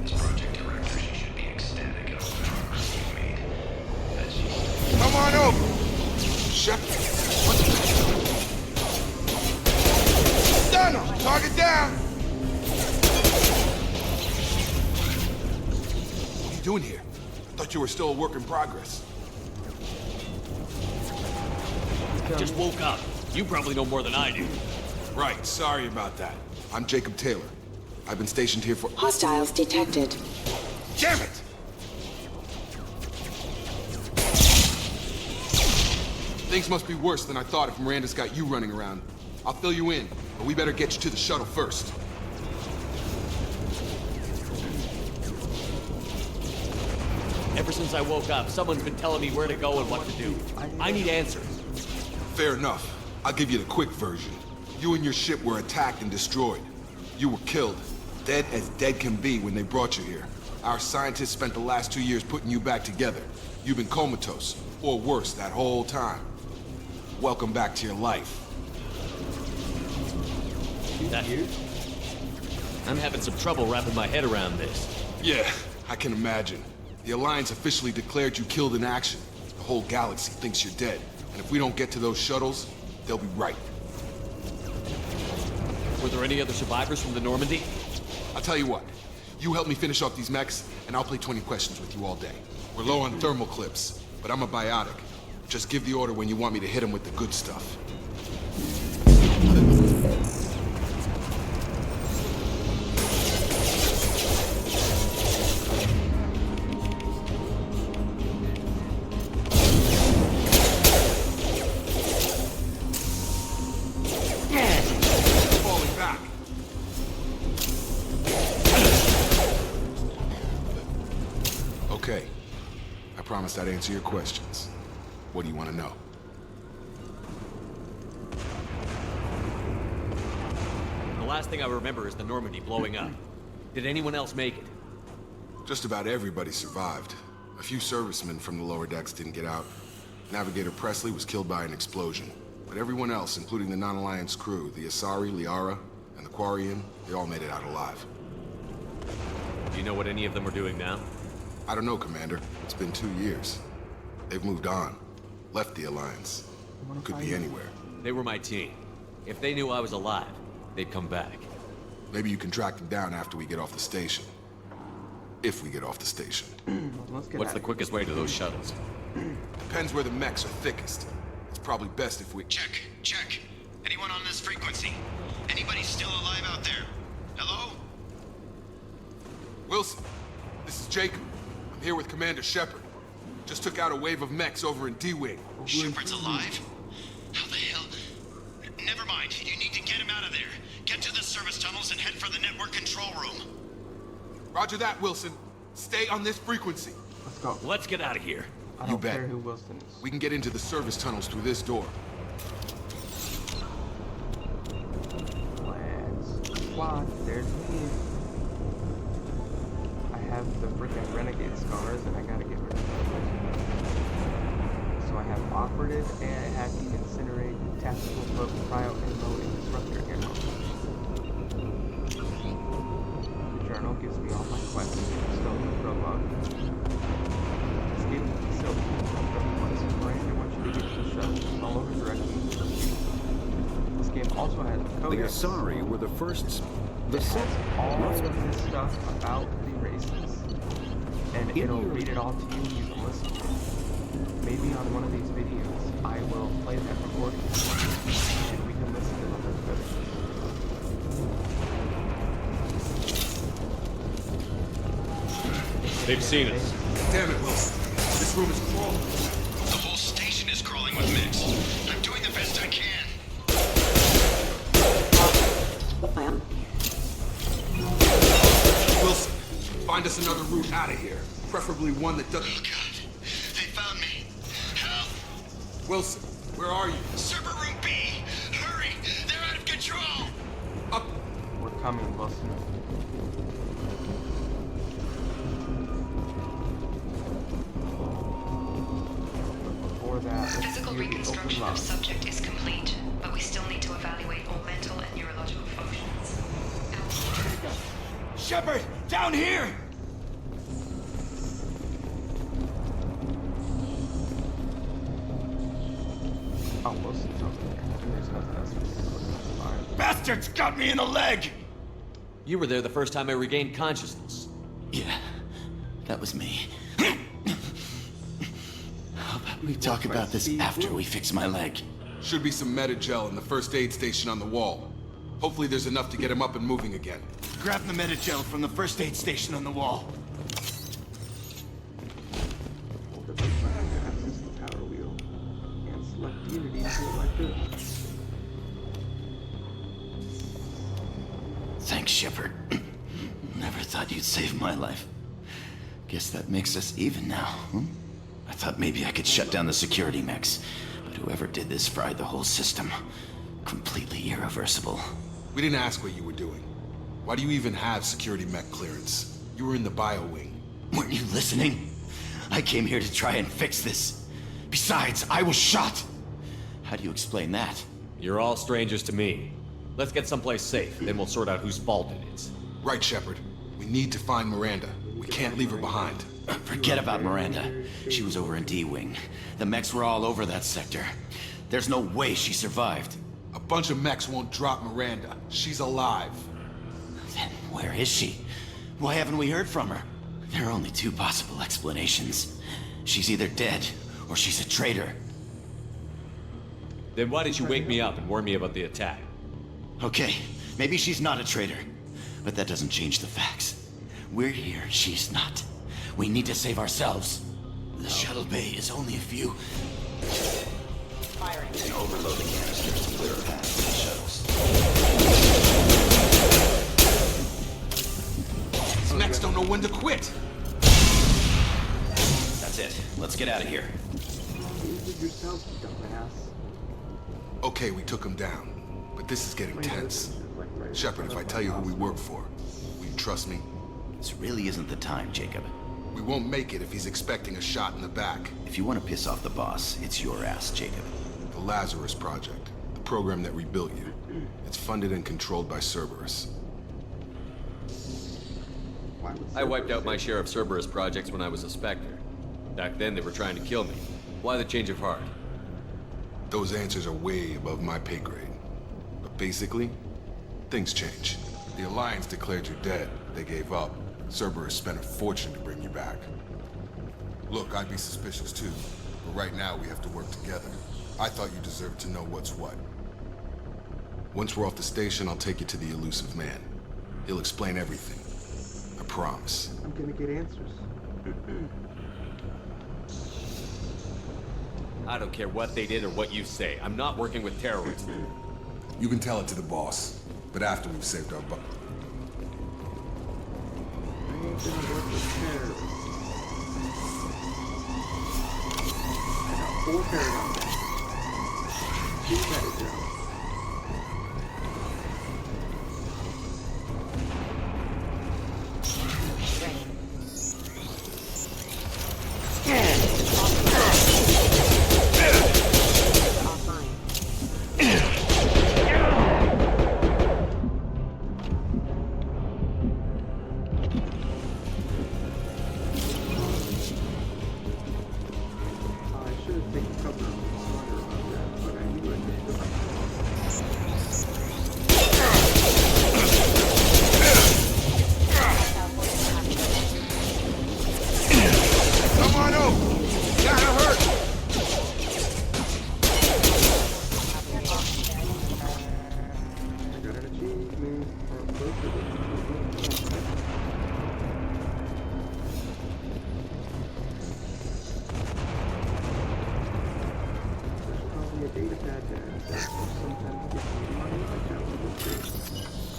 As project director, she should be ecstatic at all the progress we've made. But she's Come on over. Shut. Done. Target down. What are you doing here? I thought you were still a work in progress. Just woke up. You probably know more than I do. Right, sorry about that. I'm Jacob Taylor. I've been stationed here for... Hostiles detected. Damn it! Things must be worse than I thought if Miranda's got you running around. I'll fill you in, but we better get you to the shuttle first. Ever since I woke up, someone's been telling me where to go and what to do. I need answers. Fair enough. I'll give you the quick version. You and your ship were attacked and destroyed. You were killed. Dead as dead can be when they brought you here. Our scientists spent the last 2 years putting you back together. You've been comatose, or worse, that whole time. Welcome back to your life. I'm having some trouble wrapping my head around this. Yeah, I can imagine. The Alliance officially declared you killed in action. The whole galaxy thinks you're dead. And if we don't get to those shuttles, they'll be right. Were there any other survivors from the Normandy? I'll tell you what. You help me finish off these mechs, and I'll play 20 questions with you all day. We're low on thermal clips, but I'm a biotic. Just give the order when you want me to hit them with the good stuff. Falling back. Okay. I promised I'd answer your questions. What do you want to know? The last thing I remember is the Normandy blowing up. Did anyone else make it? Just about everybody survived. A few servicemen from the lower decks didn't get out. Navigator Presley was killed by an explosion. But everyone else, including the non-Alliance crew, the Asari, Liara, and the Quarian, they all made it out alive. Do you know what any of them are doing now? I don't know, Commander. It's been 2 years. They've moved on. Left the Alliance. Could be anywhere. They were my team. If they knew I was alive, they'd come back. Maybe you can track them down after we get off the station. If we get off the station. What's the quickest way to those shuttles? Depends where the mechs are thickest. It's probably best if we... Check. Anyone on this frequency? Anybody still alive out there? Hello? Wilson, this is Jacob. I'm here with Commander Shepard. Just took out a wave of mechs over in D-Wing. Shepard's alive? How the hell? Never mind. You need to get him out of there. Get to the service tunnels and head for the network control room. Roger that, Wilson. Stay on this frequency. Let's go. Let's get out of here. I don't care who Wilson is. We can get into the service tunnels through this door. Let's squad. There's me. I have the freaking renegade scars and I gotta get rid of them. So I have operative and hacking, incinerate, tactical probe, cryo ammo, and disruptor ammo. The journal gives me all my quests. Still no prologue. This game is so Miranda wants you to get to the shuttle. Follow her directions. This game also has a codex. The Asari were the first. It has all of this stuff about the races. And it'll read it all to you and you can listen to it. Maybe on one of these videos, I will play that recording. And we can listen to those videos. They've seen us. Damn it, Wilson. This room is crawling. The whole station is crawling with mechs. I'm doing the best I can. Wilson, find us another route out of here. Preferably one that doesn't... Oh, God. They found me. Help! Wilson, where are you? Server room B! Hurry! They're out of control! Up! We're coming, Wilson. Before that, Physical reconstruction of subject is complete, but we still need to evaluate all mental and neurological functions. Shepard! Down here! Oh, Wilson's over there. And there's nothing else we can do. That's fine. Bastards got me in the leg! You were there the first time I regained consciousness. Yeah, that was me. How about we talk about this after we fix my leg? Should be some Metagel in the first aid station on the wall. Hopefully there's enough to get him up and moving again. Grab the Metagel from the first aid station on the wall. Hold the big button to access the power wheel. And select Unity to do it like this. Thanks, Shepard. Never thought you'd save my life. Guess that makes us even now, hmm? I thought maybe I could shut down the security mechs, but whoever did this fried the whole system. Completely irreversible. We didn't ask what you were doing. Why do you even have security mech clearance? You were in the bio wing. Weren't you listening? I came here to try and fix this. Besides, I was shot. How do you explain that? You're all strangers to me. Let's get someplace safe, then we'll sort out whose fault it is. Right, Shepard. We need to find Miranda. We can't leave her behind. Forget about Miranda. She was over in D-Wing. The mechs were all over that sector. There's no way she survived. A bunch of mechs won't drop Miranda. She's alive. Then where is she? Why haven't we heard from her? There are only two possible explanations. She's either dead, or she's a traitor. Then why did you wake me up and warn me about the attack? Okay, maybe she's not a traitor. But that doesn't change the facts. We're here, she's not. We need to save ourselves. The shuttle bay is only a few... Firing. And overload the canisters to clear a path for the shuttles. These mechs don't know when to quit. That's it. Let's get out of here. Yourself, you dumbass. Okay, we took him down. But this is getting tense. Shepard, if I tell you who we work for, will you trust me? This really isn't the time, Jacob. We won't make it if he's expecting a shot in the back. If you want to piss off the boss, it's your ass, Jacob. The Lazarus Project, the program that rebuilt you. It's funded and controlled by Cerberus. I wiped out my share of Cerberus projects when I was a Spectre. Back then they were trying to kill me. Why the change of heart? Those answers are way above my pay grade. But basically, things change. The Alliance declared you dead. They gave up. Cerberus spent a fortune to bring you back. Look, I'd be suspicious too. But right now, we have to work together. I thought you deserved to know what's what. Once we're off the station, I'll take you to the elusive man. He'll explain everything. I promise. I'm gonna get answers. I don't care what they did or what you say. I'm not working with terrorists. You can tell it to the boss, but after we've saved our butt. I ain't gonna work with terrorists. I got 4 paragon mechs. Do better, Joe.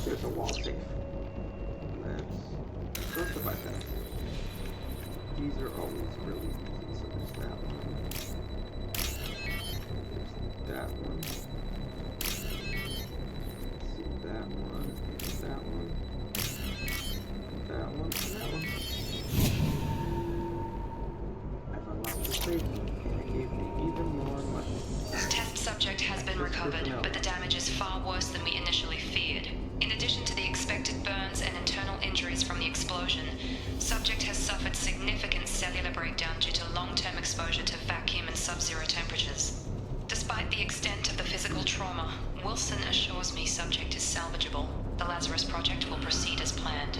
There's a wall safe. And that's supposed to bypass it. These are always really easy, so there's that one. There's that one. See that one, that one, that one, and that one. I've unlocked the safe, and it gave me even more money. Test subject has been recovered, but the damage is far worse than we initially feared. In addition to the expected burns and internal injuries from the explosion, subject has suffered significant cellular breakdown due to long-term exposure to vacuum and sub-zero temperatures. Despite the extent of the physical trauma, Wilson assures me subject is salvageable. The Lazarus Project will proceed as planned.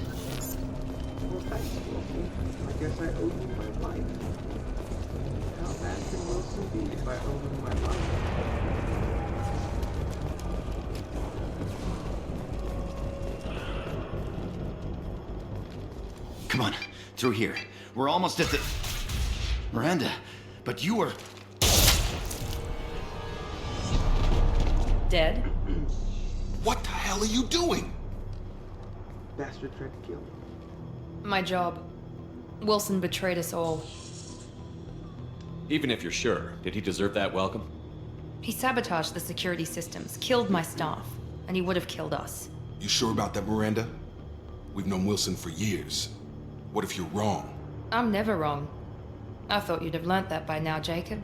Well, thanks, Wilson. I guess I owe you my life. How bad can Wilson be if I owe him my life? Come on, through here. We're almost at the... Miranda, but you were... Dead? What the hell are you doing? Bastard tried to kill me. My job. Wilson betrayed us all. Even if you're sure, did he deserve that welcome? He sabotaged the security systems, killed my staff, and he would have killed us. You sure about that, Miranda? We've known Wilson for years. What if you're wrong? I'm never wrong. I thought you'd have learnt that by now, Jacob.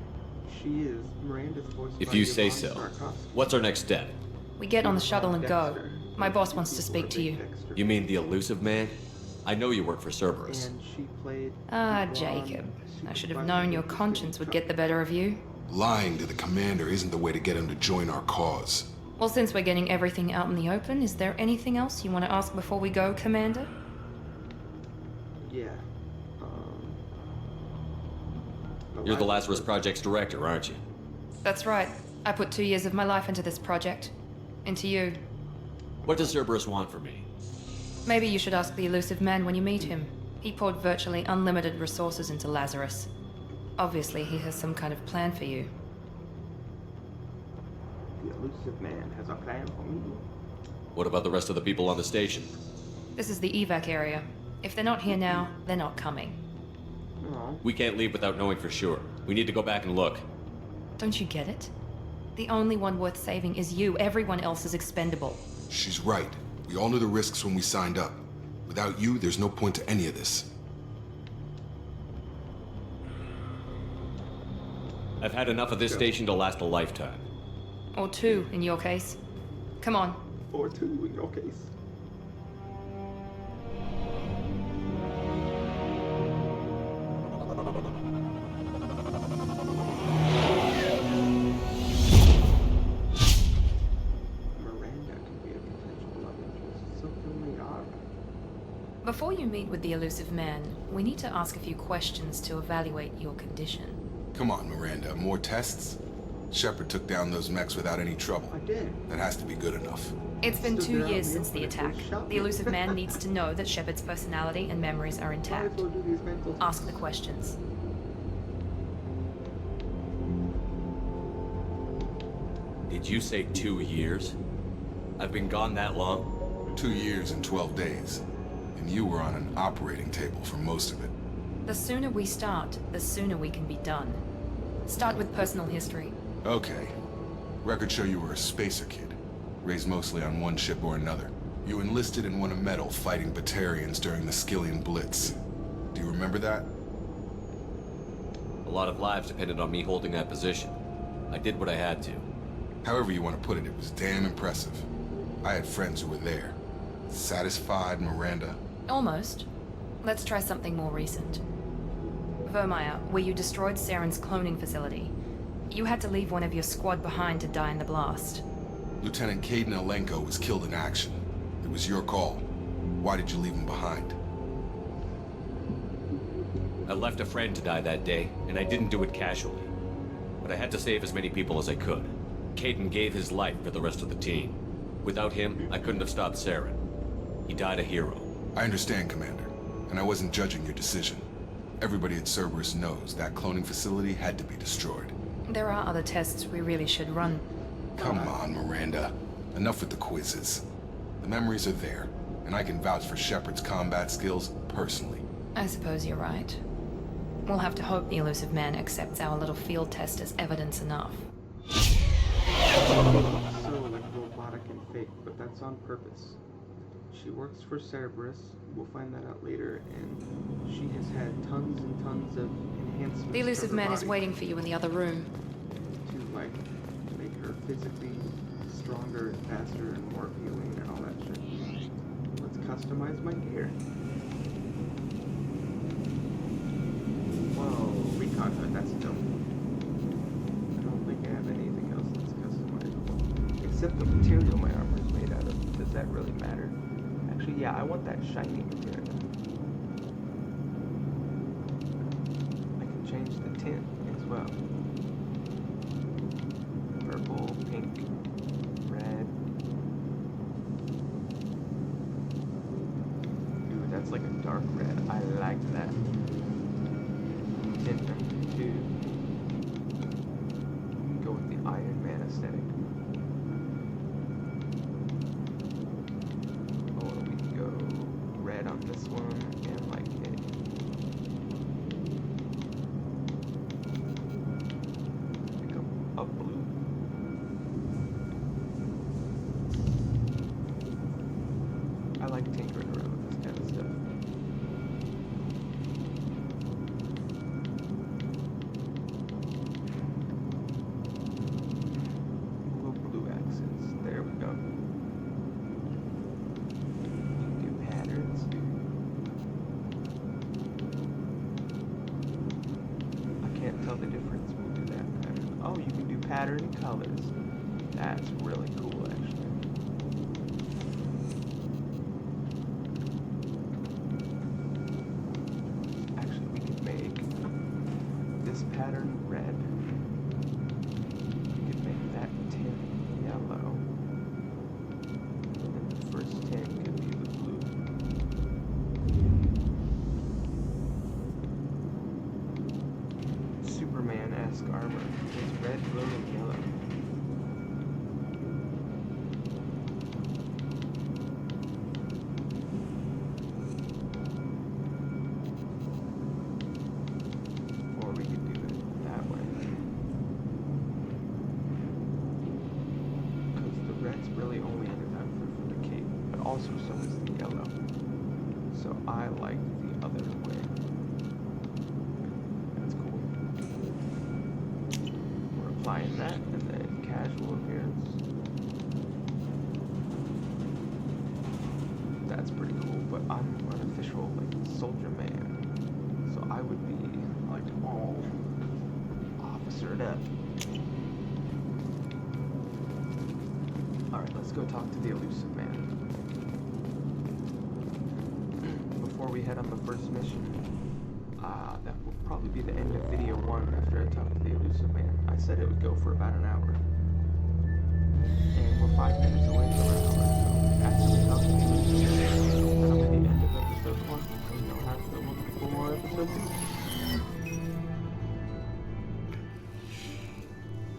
She is Miranda's voice. If you say so. What's our next step? We get on the shuttle and go. My boss wants to speak to you. You mean the elusive man? I know you work for Cerberus. Jacob. I should have known your conscience would get the better of you. Lying to the commander isn't the way to get him to join our cause. Well, since we're getting everything out in the open, is there anything else you want to ask before we go, Commander? Yeah. You're the Lazarus Project's director, aren't you? That's right. I put 2 years of my life into this project. Into you. What does Cerberus want from me? Maybe you should ask the elusive man when you meet him. He poured virtually unlimited resources into Lazarus. Obviously, he has some kind of plan for you. The elusive man has a plan for me. What about the rest of the people on the station? This is the evac area. If they're not here now, they're not coming. No. We can't leave without knowing for sure. We need to go back and look. Don't you get it? The only one worth saving is you. Everyone else is expendable. She's right. We all knew the risks when we signed up. Without you, there's no point to any of this. I've had enough of this station to last a lifetime. Or 2, in your case. Come on. Or 2 in your case. Before you meet with the elusive man, we need to ask a few questions to evaluate your condition. Come on, Miranda. More tests? Shepard took down those mechs without any trouble. I did. That has to be good enough. It's been 2 years since the attack. The elusive man needs to know that Shepard's personality and memories are intact. Ask the questions. Did you say 2 years? I've been gone that long? 2 years and 12 days. And you were on an operating table for most of it. The sooner we start, the sooner we can be done. Start with personal history. Okay. Records show you were a spacer kid, raised mostly on one ship or another. You enlisted and won a medal fighting Batarians during the Skillian Blitz. Do you remember that? A lot of lives depended on me holding that position. I did what I had to. However you want to put it, it was damn impressive. I had friends who were there. Satisfied, Miranda? Almost. Let's try something more recent. Vermeer, where you destroyed Saren's cloning facility. You had to leave one of your squad behind to die in the blast. Lieutenant Caden Alenko was killed in action. It was your call. Why did you leave him behind? I left a friend to die that day, and I didn't do it casually. But I had to save as many people as I could. Caden gave his life for the rest of the team. Without him, I couldn't have stopped Saren. He died a hero. I understand, Commander, and I wasn't judging your decision. Everybody at Cerberus knows that cloning facility had to be destroyed. There are other tests we really should run. Come on, Miranda. Enough with the quizzes. The memories are there, and I can vouch for Shepard's combat skills personally. I suppose you're right. We'll have to hope the elusive man accepts our little field test as evidence enough. So robotic and fake, but that's on purpose. She works for Cerberus, we'll find that out later, and she has had tons and tons of enhancements. The elusive man is body waiting for you in the other room. to like make her physically stronger and faster and more appealing and all that shit. Let's customize my gear. Whoa, recon hood, that's dope. I don't think I have anything else that's customizable. Except the material my armor is made out of. Does that really matter? Actually, yeah, I want that shiny material. I can change the tint as well. Purple, pink, red. Dude, that's like a dark red. I like that. Tint number 2. Go with the Iron Man aesthetic. On this one and like it. Pick up a blue. pattern colors. That's really cool, actually. Actually, we could make this pattern red. We could make that tint yellow. And then the first tint could be the blue. Superman-esque armor. It's red, blue, and yellow. Or we could do it that way. Because the red's really only enough for the cape, but also so is the yellow. So I like the other way. That's cool. We're applying that, and then casual appearance. That's pretty cool, but I'm an official, like, soldier man. So I would be, like, all officered up. Alright, let's go talk to the elusive man. Before we head on the first mission, that will probably be the end of video 1 after I talk to the elusive man. I said it would go for about an hour. And we're 5 minutes away from an hour, so after we talk to the elusive man, that'll be the end of episode 1, and you'll have to look for episode 2.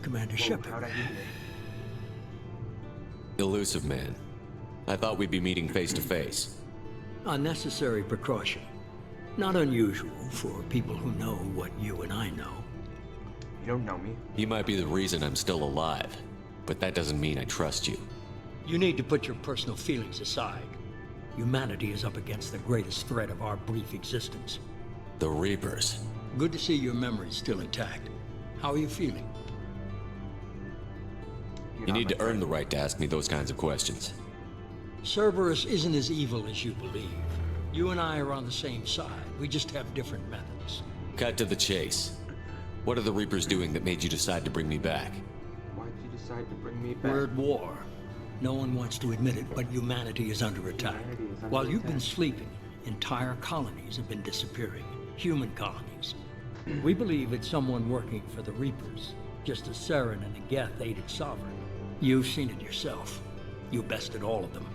Commander Whoa, Shepard. how'd I get here? Elusive man. I thought we'd be meeting face to face. Unnecessary precaution. Not unusual for people who know what you and I know. You don't know me. You might be the reason I'm still alive, but that doesn't mean I trust you. You need to put your personal feelings aside. Humanity is up against the greatest threat of our brief existence. The Reapers. Good to see your memory's still intact. How are you feeling? You need to earn the right to ask me those kinds of questions. Cerberus isn't as evil as you believe. You and I are on the same side. We just have different methods. Cut to the chase. What are the Reapers doing that made you decide to bring me back? Why'd you decide to bring me back? We're at war. No one wants to admit it, but humanity is under attack. While you've been sleeping, entire colonies have been disappearing. Human colonies. We believe it's someone working for the Reapers, just as Saren and the Geth aided Sovereign. You've seen it yourself. You bested all of them.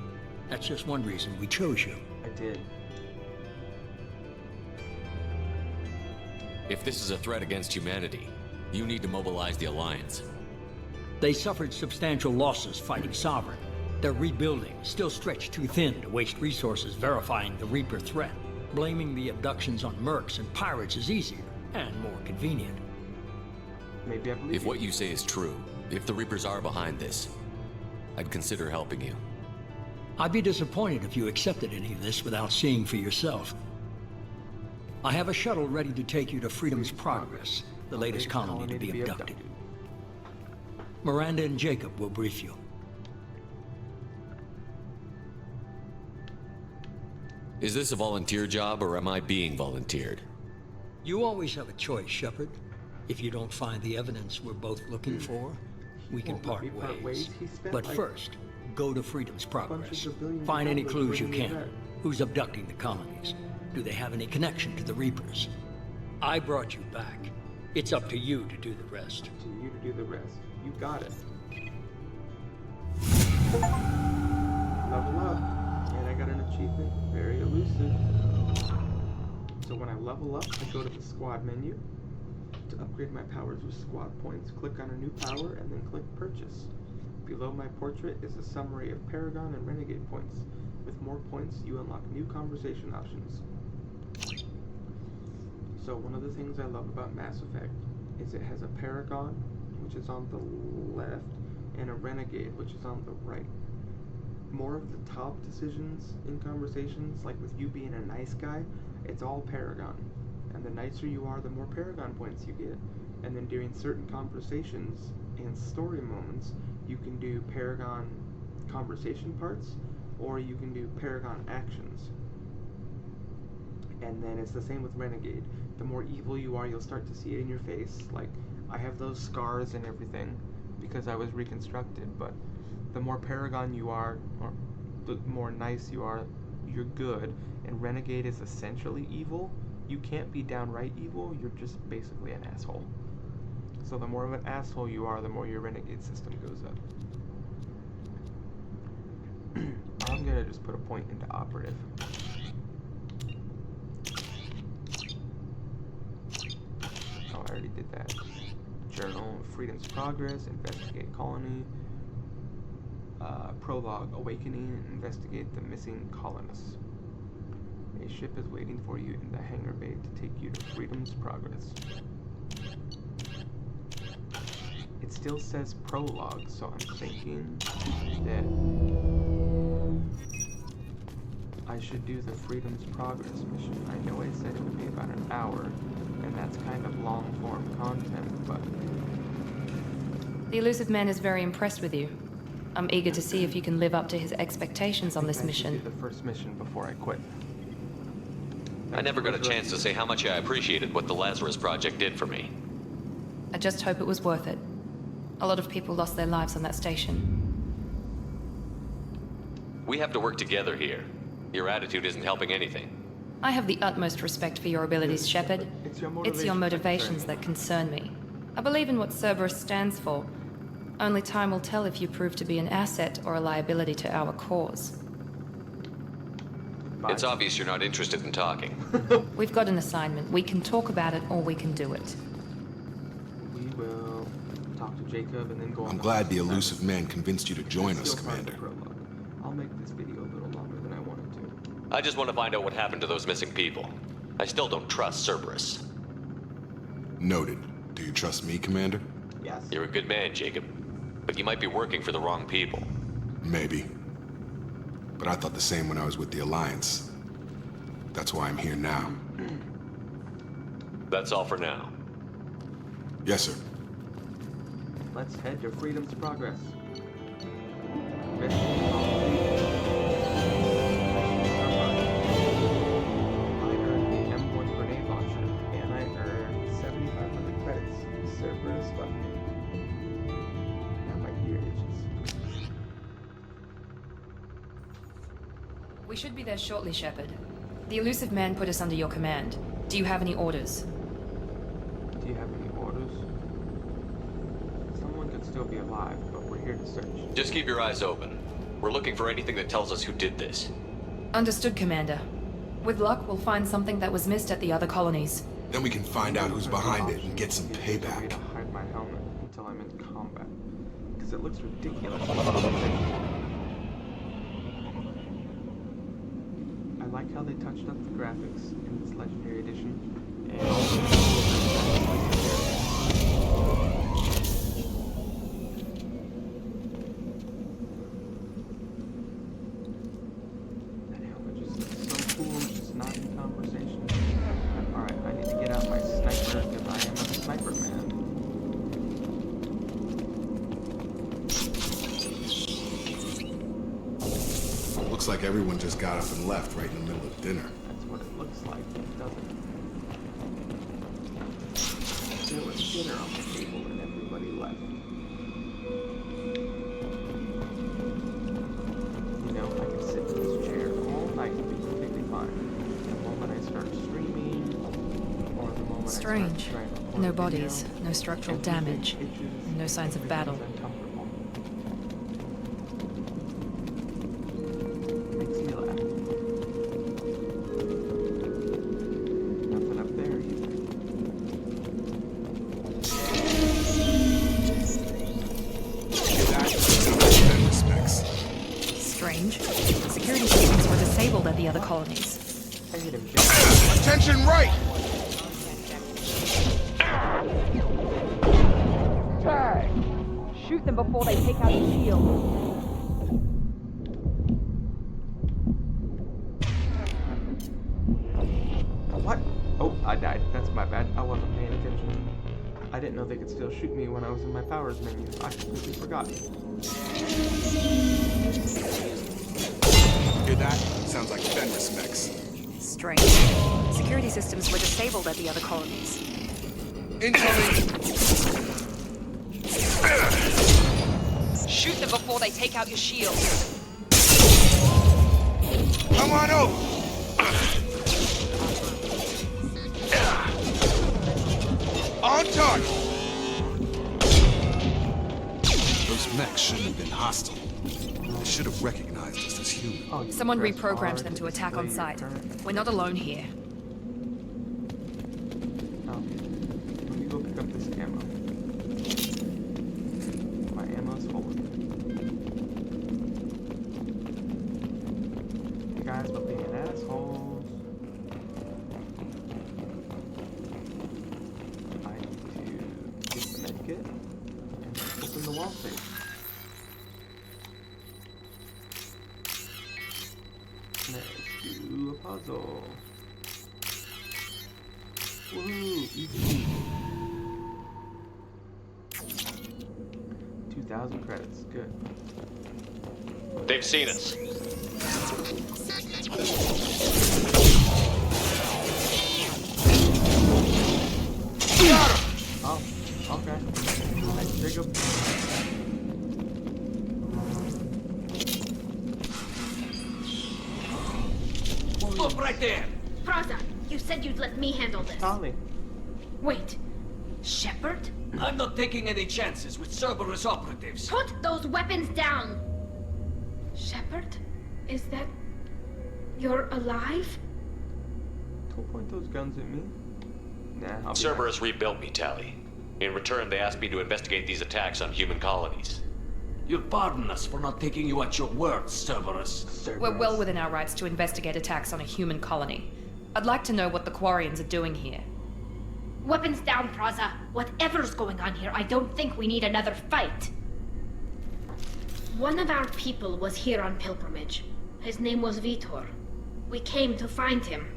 That's just one reason we chose you. I did. If this is a threat against humanity, you need to mobilize the Alliance. They suffered substantial losses fighting Sovereign. They're rebuilding, still stretched too thin to waste resources verifying the Reaper threat. Blaming the abductions on mercs and pirates is easier and more convenient. Maybe I believe If what you say is true, if the Reapers are behind this, I'd consider helping you. I'd be disappointed if you accepted any of this without seeing for yourself. I have a shuttle ready to take you to Freedom's Progress, the latest colony to be abducted. Miranda and Jacob will brief you. Is this a volunteer job, or am I being volunteered? You always have a choice, Shepard. If you don't find the evidence we're both looking for, we can part ways. But first, go to Freedom's Progress. Find any clues you can. Who's abducting the colonies? Do they have any connection to the Reapers? I brought you back. It's up to you to do the rest. To you to do the rest. You got it. Level up. And I got an achievement. Very elusive. So when I level up, I go to the squad menu. To upgrade my powers with squad points, click on a new power and then click purchase. Below my portrait is a summary of Paragon and Renegade points. With more points, you unlock new conversation options. So one of the things I love about Mass Effect is it has a Paragon, which is on the left, and a Renegade, which is on the right. More of the top decisions in conversations, like with you being a nice guy, it's all Paragon. And the nicer you are, the more Paragon points you get. And then during certain conversations and story moments, you can do Paragon conversation parts, or you can do Paragon actions. And then it's the same with Renegade. The more evil you are, you'll start to see it in your face. Like, I have those scars and everything because I was reconstructed, but the more Paragon you are, or the more nice you are, you're good, and Renegade is essentially evil. You can't be downright evil, you're just basically an asshole. So the more of an asshole you are, the more your Renegade system goes up. I'm gonna just put a point into operative. Oh, I already did that. Journal, Freedom's Progress, Investigate Colony, Prologue, Awakening, Investigate the Missing Colonists. A ship is waiting for you in the hangar bay to take you to Freedom's Progress. It still says Prologue, so I'm thinking that I should do the Freedom's Progress mission. I know I said it would be about an hour, and that's kind of long-form content, but... The Elusive Man is very impressed with you. I'm eager to see if you can live up to his expectations on this mission. I should do the first mission before I quit. I never got a chance to say how much I appreciated what the Lazarus Project did for me. I just hope it was worth it. A lot of people lost their lives on that station. We have to work together here. Your attitude isn't helping anything. I have the utmost respect for your abilities, Shepard. It's your motivations that concern me. I believe in what Cerberus stands for. Only time will tell if you prove to be an asset or a liability to our cause. It's obvious you're not interested in talking. We've got an assignment. We can talk about it or we can do it. We will talk to Jacob and then go on. I'm glad the Elusive Man convinced you to join us, Commander. I'll make this video a little longer than I wanted to. I just want to find out what happened to those missing people. I still don't trust Cerberus. Noted. Do you trust me, Commander? Yes. You're a good man, Jacob. But you might be working for the wrong people. Maybe. But I thought the same when I was with the Alliance. That's why I'm here now. That's all for now. Yes, sir. Let's head to Freedom's Progress. I earned the M1 grenade launcher, and I earned 7,500 credits. Cerberus funding. Now my ear itches. We should be there shortly, Shepard. The Elusive Man put us under your command. Do you have any orders? Do you have any orders? Someone could still be alive, but we're here to search. Just keep your eyes open. We're looking for anything that tells us who did this. Understood, Commander. With luck, we'll find something that was missed at the other colonies. Then we can find out who's behind it and get some payback. To hide my helmet until I'm in combat, because it looks ridiculous. I like how they touched up the graphics in this Legendary Edition. That helmet just looks so cool, it's just not in conversation. Alright, I need to get out my sniper because I am a sniper man. Looks like everyone just got up and left right in the middle of dinner. That's what it looks like, doesn't it? There was dinner on the table and everybody left. You know, I can sit in this chair all night and be completely fine. The moment I start streaming, or the moment Strange. I start trying to record No a bodies, video, no structural everything damage, itches, no signs of battle. everything's uncomfortable. Makes me laugh. Nothing up there either. That sounds like Ben respects. Strange. Security systems were disabled at the other colonies. I hit him. Attention right! Shoot them before they take out the shield. What? Oh, I died. That's my bad. I wasn't paying attention. I didn't know they could still shoot me when I was in my powers menu. I completely forgot. Hear that? Sounds like Ben respects. Strange. Security systems were disabled at the other colonies. Incoming! Shoot them before they take out your shield. Come on over! On target! Those mechs shouldn't have been hostile. They should have recognized us as human. Someone reprogrammed them to attack on sight. We're not alone here. Let me go pick up this ammo. My ammo's full. You guys are being assholes. I need to get the medkit and open the wall safe. Let's do a puzzle. Woohoo, easy. 2,000 credits, good. They've seen us. Got him! Oh, okay. Nice, Jacob. Stop right there! Praza, you said you'd let me handle this. Tali. Wait. Shepard? I'm not taking any chances with Cerberus operatives. Put those weapons down! Shepard? Is that... You're alive? Don't point those guns at me. Nah, I'll be Cerberus rebuilt me, Tali. In return, they asked me to investigate these attacks on human colonies. You'll pardon us for not taking you at your word, Cerberus. We're well within our rights to investigate attacks on a human colony. I'd like to know what the Quarians are doing here. Weapons down, Praza. Whatever's going on here, I don't think we need another fight. One of our people was here on pilgrimage. His name was Vitor. We came to find him.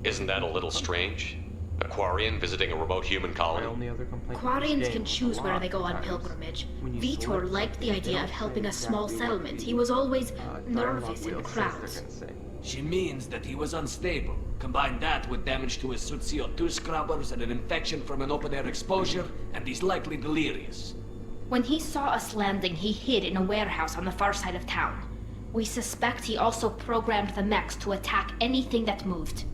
Isn't that a little strange? A Quarian visiting a remote human colony? Quarians can choose where they go on pilgrimage. Vitor liked the idea of helping a small settlement. He was always nervous in crowds. She means that he was unstable. Combine that with damage to his suit CO2 scrubbers and an infection from an open-air exposure, and he's likely delirious. When he saw us landing, he hid in a warehouse on the far side of town. We suspect he also programmed the mechs to attack anything that moved.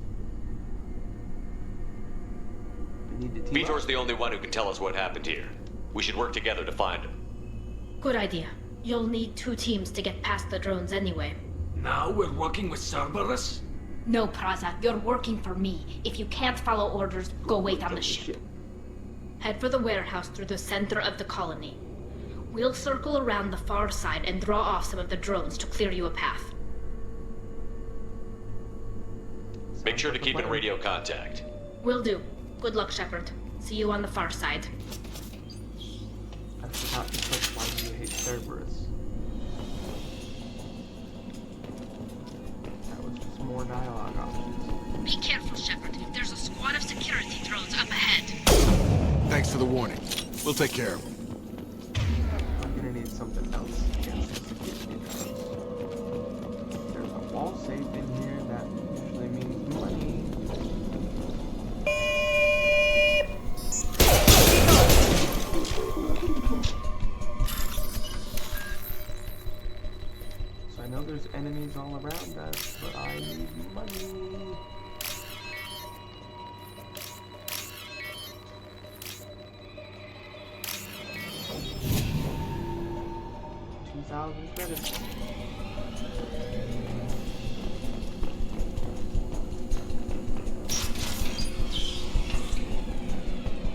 Vitor's the only one who can tell us what happened here. We should work together to find him. Good idea. You'll need 2 teams to get past the drones anyway. Now we're working with Cerberus? No, Praza, you're working for me. If you can't follow orders, go wait on the ship. Head for the warehouse through the center of the colony. We'll circle around the far side and draw off some of the drones to clear you a path. Make sure to keep in radio contact. Will do. Good luck, Shepard. See you on the far side. I forgot to click why do you hate Cerberus. That was just more dialogue options. Be careful, Shepard. There's a squad of security drones up ahead. Thanks for the warning. We'll take care of them. I'm gonna need something else against the security drones. There's a wall safe in here that usually means money. So I know there's enemies all around us, but I need money. Credits.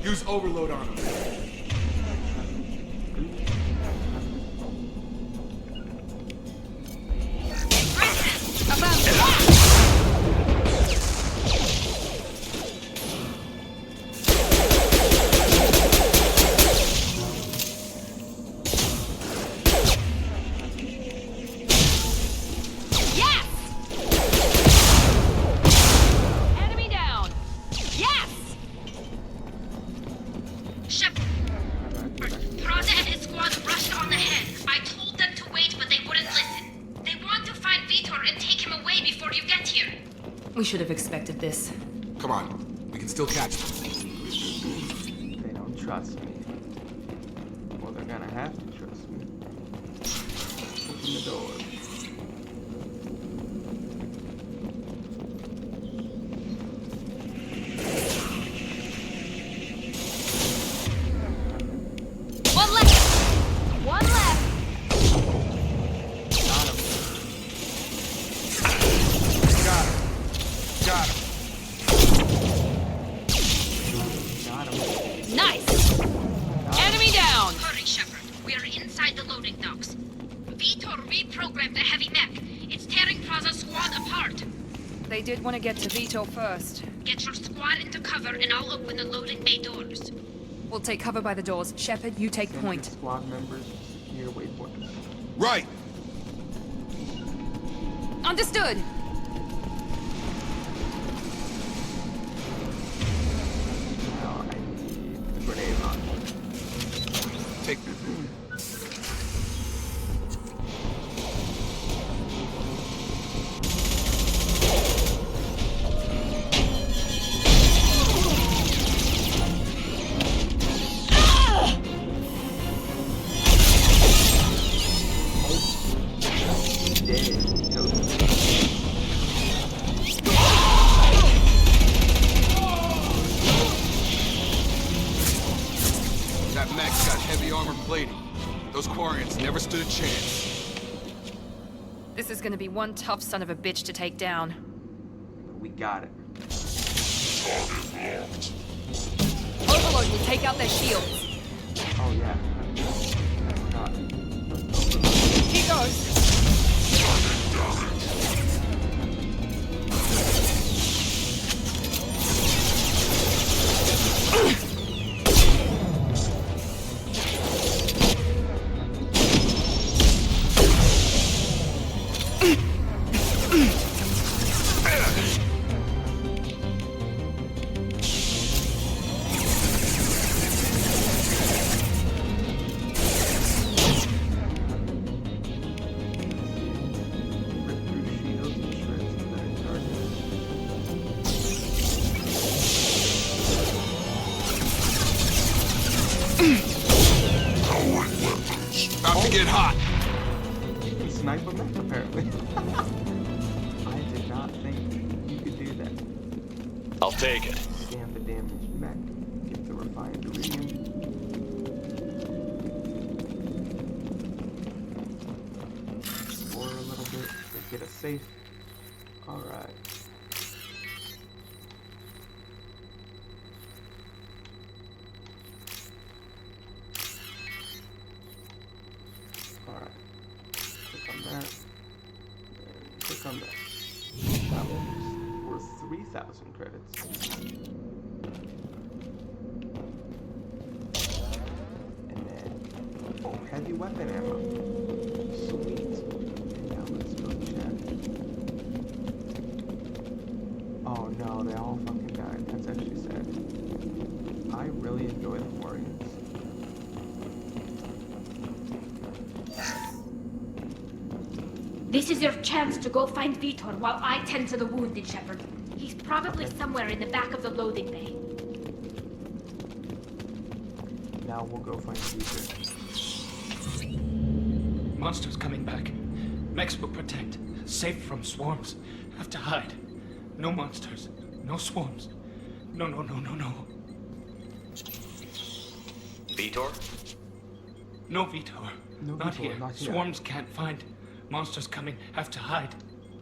Use overload on him. We should have expected this. Come on, we can still catch them. trust me. Well, they're gonna have to trust me. Open the door. One left! One left! Got him. Got him. Nice! Enemy down! Hurry, Shepard. We are inside the loading docks. Vitor reprogrammed the heavy mech. It's tearing Praza's squad apart. They did want to get to Vito first. Get your squad into cover and I'll open the loading bay doors. We'll take cover by the doors. Shepard, you take Send point. your squad members near waypoints. Right! Understood! Now I need the grenade launcher. Take that mech's got heavy armor plating. Those Quarians never stood a chance. This is gonna be one tough son of a bitch to take down. We got it. Overload will take out their shields. Oh yeah. I forgot. Here goes. About to get hot. You can snipe a mech, apparently. I did not think you could do that. I'll take it. Scan the damaged mech. Get the refined iridium. Explore a little bit. Get a safe. Alright. Alright. Click on that. And click on that. That one's worth 3,000 credits. And then, oh, heavy weapon ammo. Sweet. And now let's go check. Oh no, they all fucking died. That's actually sad. I really enjoy the Quarians. This is your chance to go find Vitor while I tend to the wounded, Shepard. He's probably somewhere in the back of the loading bay. Now we'll go find Vitor. Monsters coming back. Mechs will protect. Safe from swarms. Have to hide. No monsters. No swarms. No. Vitor? No Vitor. No Not Vitor, here. not here. Swarms can't find. Monsters coming. Have to hide.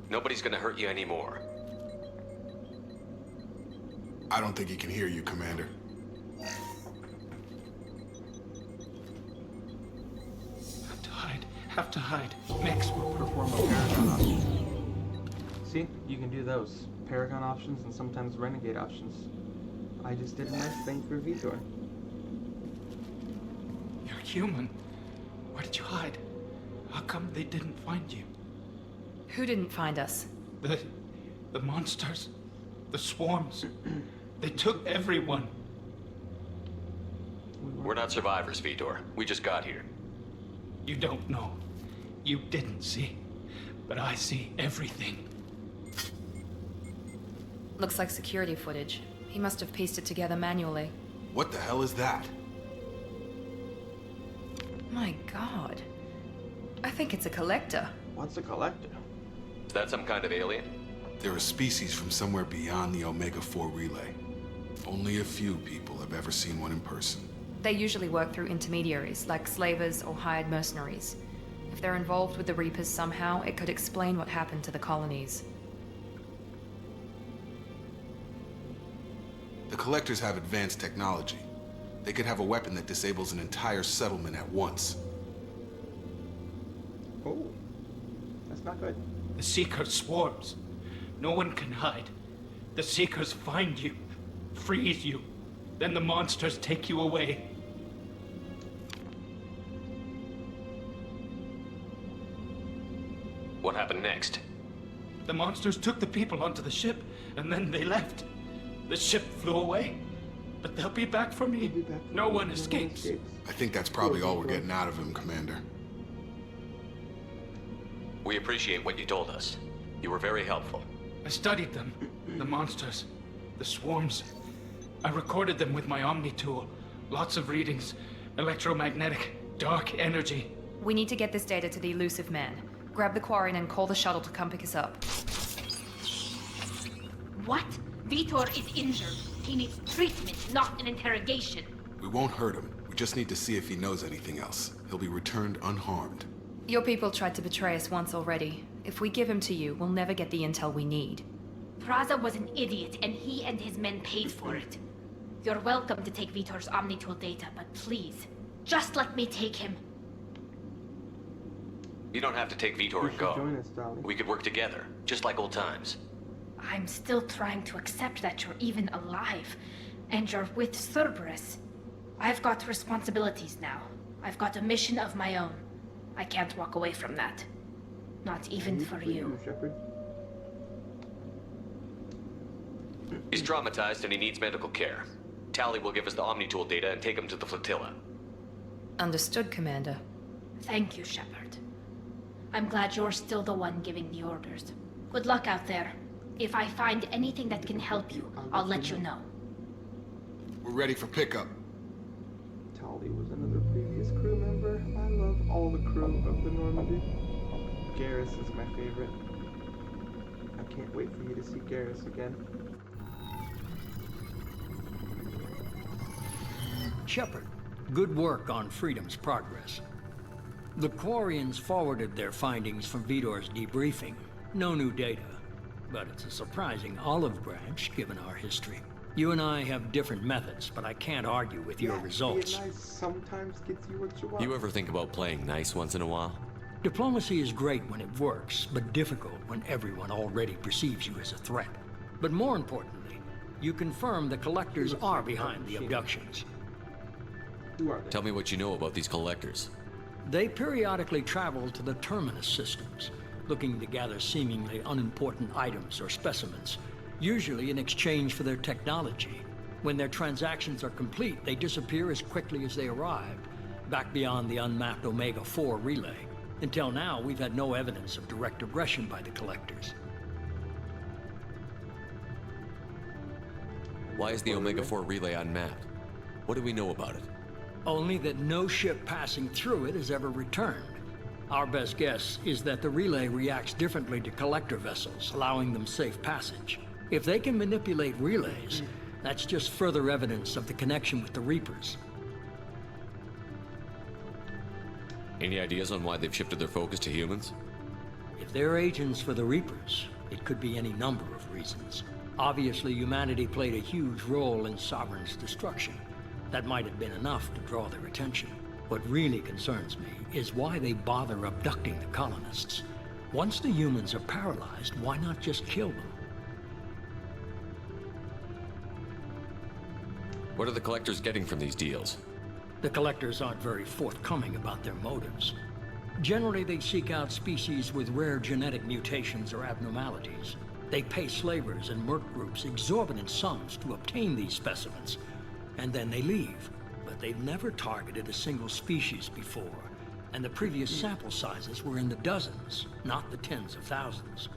Nobody's gonna hurt you anymore. I don't think he can hear you, Commander. Have to hide. Have to hide. Mechs will Perform a Paragon option. See, you can do those. Paragon options and sometimes Renegade options. I just did a nice thing for Vitor. You're human. Where did you hide? How come they didn't find you? Who didn't find us? The monsters. The swarms. They took everyone. We're not survivors, Vitor. We just got here. You don't know. You didn't see. But I see everything. Looks like security footage. He must have pieced it together manually. What the hell is that? My god. I think it's a collector. What's a collector? Is that some kind of alien? They're a species from somewhere beyond the Omega-4 relay. Only a few people have ever seen one in person. They usually work through intermediaries, like slavers or hired mercenaries. If they're involved with the Reapers somehow, it could explain what happened to the colonies. The Collectors have advanced technology. They could have a weapon that disables an entire settlement at once. Oh, that's not good. The Seekers swarms. No one can hide. The Seekers find you, freeze you, then the monsters take you away. What happened next? The monsters took the people onto the ship, and then they left. The ship flew away, but they'll be back for me. No one escapes. I think that's probably all we're getting out of him, Commander. We appreciate what you told us. You were very helpful. I studied them. The monsters. The swarms. I recorded them with my Omni tool. Lots of readings. Electromagnetic. Dark energy. We need to get this data to the elusive man. Grab the Quarian and call the shuttle to come pick us up. What? Vitor is injured. He needs treatment, not an interrogation. We won't hurt him. We just need to see if he knows anything else. He'll be returned unharmed. Your people tried to betray us once already. If we give him to you, we'll never get the intel we need. Praza was an idiot, and he and his men paid for it. You're welcome to take Vitor's Omnitool data, but please, just let me take him. You don't have to take Vitor and go. Join us, darling. We could work together, just like old times. I'm still trying to accept that you're even alive, and you're with Cerberus. I've got responsibilities now. I've got a mission of my own. I can't walk away from that. Not even for you. Shepard. He's traumatized and he needs medical care. Tally will give us the Omnitool data and take him to the flotilla. Understood, Commander. Thank you, Shepard. I'm glad you're still the one giving the orders. Good luck out there. If I find anything that can help you, I'll let you know. We're ready for pickup. Tally was another previous crew member. I love all the crew of the Normandy. Garrus is my favorite. I can't wait for you to see Garrus again. Shepard, good work on Freedom's progress. The Quarians forwarded their findings from Vitor's debriefing. No new data, but it's a surprising olive branch given our history. You and I have different methods, but I can't argue with your results. Being nice sometimes gets you what you want. You ever think about playing nice once in a while? Diplomacy is great when it works, but difficult when everyone already perceives you as a threat. But more importantly, you confirm the Collectors are behind the abductions. Who are they? Tell me what you know about these Collectors. They periodically travel to the Terminus systems, looking to gather seemingly unimportant items or specimens, usually in exchange for their technology. When their transactions are complete, they disappear as quickly as they arrived, back beyond the unmapped Omega-4 relay. Until now, we've had no evidence of direct aggression by the Collectors. Why is the Omega-4 relay unmapped? What do we know about it? Only that no ship passing through it has ever returned. Our best guess is that the relay reacts differently to Collector vessels, allowing them safe passage. If they can manipulate relays, that's just further evidence of the connection with the Reapers. Any ideas on why they've shifted their focus to humans? If they're agents for the Reapers, it could be any number of reasons. Obviously, humanity played a huge role in Sovereign's destruction. That might have been enough to draw their attention. What really concerns me is why they bother abducting the colonists. Once the humans are paralyzed, why not just kill them? What are the Collectors getting from these deals? The Collectors aren't very forthcoming about their motives. Generally, they seek out species with rare genetic mutations or abnormalities. They pay slavers and merc groups exorbitant sums to obtain these specimens, and then they leave. But they've never targeted a single species before, and the previous sample sizes were in the dozens, not the tens of thousands.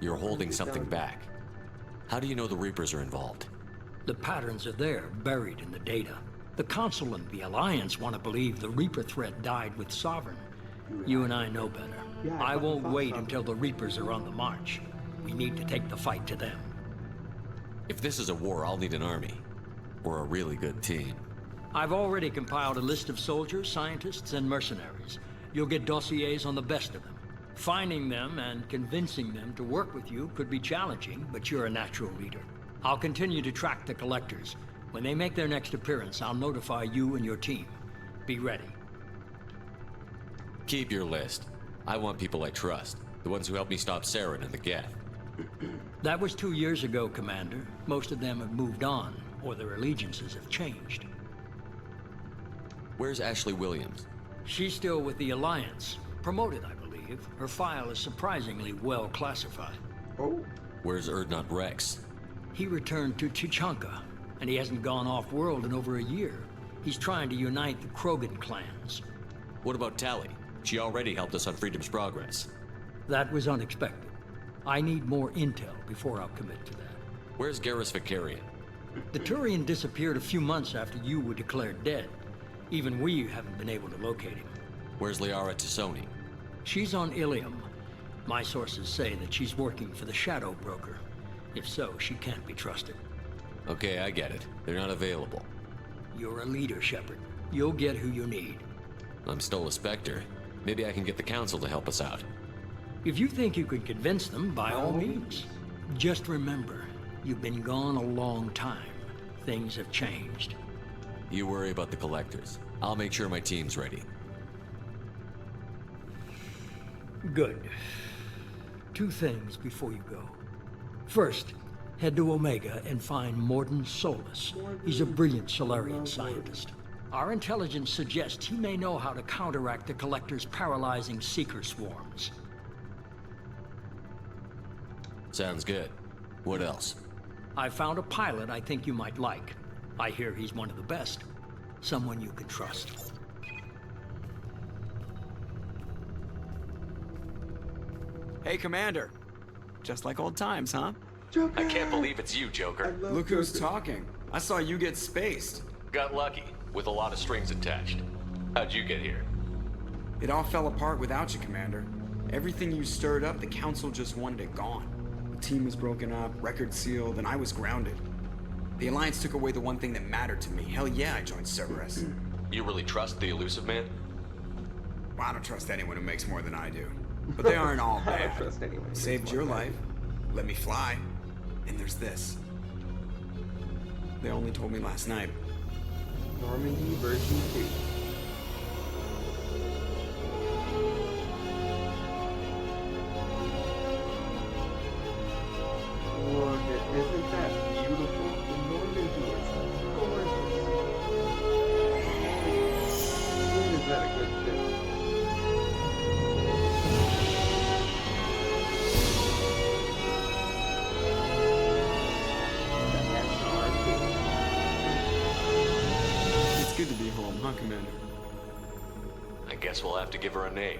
You're holding something back. How do you know the Reapers are involved? The patterns are there, buried in the data. The Council and the Alliance want to believe the Reaper threat died with Sovereign. You and I know better. Yeah, I won't wait so. until the Reapers are on the march. We need to take the fight to them. If this is a war, I'll need an army. Or a really good team. I've already compiled a list of soldiers, scientists, and mercenaries. You'll get dossiers on the best of them. Finding them and convincing them to work with you could be challenging, but you're a natural leader. I'll continue to track the collectors. When they make their next appearance, I'll notify you and your team. Be ready. Keep your list. I want people I trust. The ones who helped me stop Saren and the Geth. That was 2 years ago, Commander. Most of them have moved on, or their allegiances have changed. Where's Ashley Williams? She's still with the Alliance. Promoted, I believe. Her file is surprisingly well classified. Oh. Where's Erdnot Rex? He returned to Chichanka, and he hasn't gone off-world in over a year. He's trying to unite the Krogan clans. What about Tali? She already helped us on Freedom's Progress. That was unexpected. I need more intel before I'll commit to that. Where's Garrus Vicarian? The Turian disappeared a few months after you were declared dead. Even we haven't been able to locate him. Where's Liara Tassoni? She's on Ilium. My sources say that she's working for the Shadow Broker. If so, she can't be trusted. Okay, I get it. They're not available. You're a leader, Shepard. You'll get who you need. I'm still a Spectre. Maybe I can get the Council to help us out. If you think you can convince them, by all means. Just remember, you've been gone a long time. Things have changed. You worry about the Collectors. I'll make sure my team's ready. Good. 2 things before you go. First, head to Omega and find Mordin Solus. He's a brilliant Solarian scientist. Our intelligence suggests he may know how to counteract the Collector's paralyzing Seeker swarms. Sounds good. What else? I found a pilot I think you might like. I hear he's one of the best. Someone you can trust. Hey, Commander. Just like old times, huh? Joker! I can't believe it's you, Joker. Look who's talking. I saw you get spaced. Got lucky, with a lot of strings attached. How'd you get here? It all fell apart without you, Commander. Everything you stirred up, the Council just wanted it gone. The team was broken up, record sealed, and I was grounded. The Alliance took away the one thing that mattered to me. Hell yeah, I joined Cerberus. You really trust the Elusive Man? Well, I don't trust anyone who makes more than I do. But they aren't all I don't bad. trust anyone who Saved makes your more than I life, let me fly, and there's this. They only told me last night. Normandy version 2. Look at, isn't that beautiful? The Normandy is gorgeous. Isn't that a good ship? It's good to be home, huh, Commander? I guess we'll have to give her a name.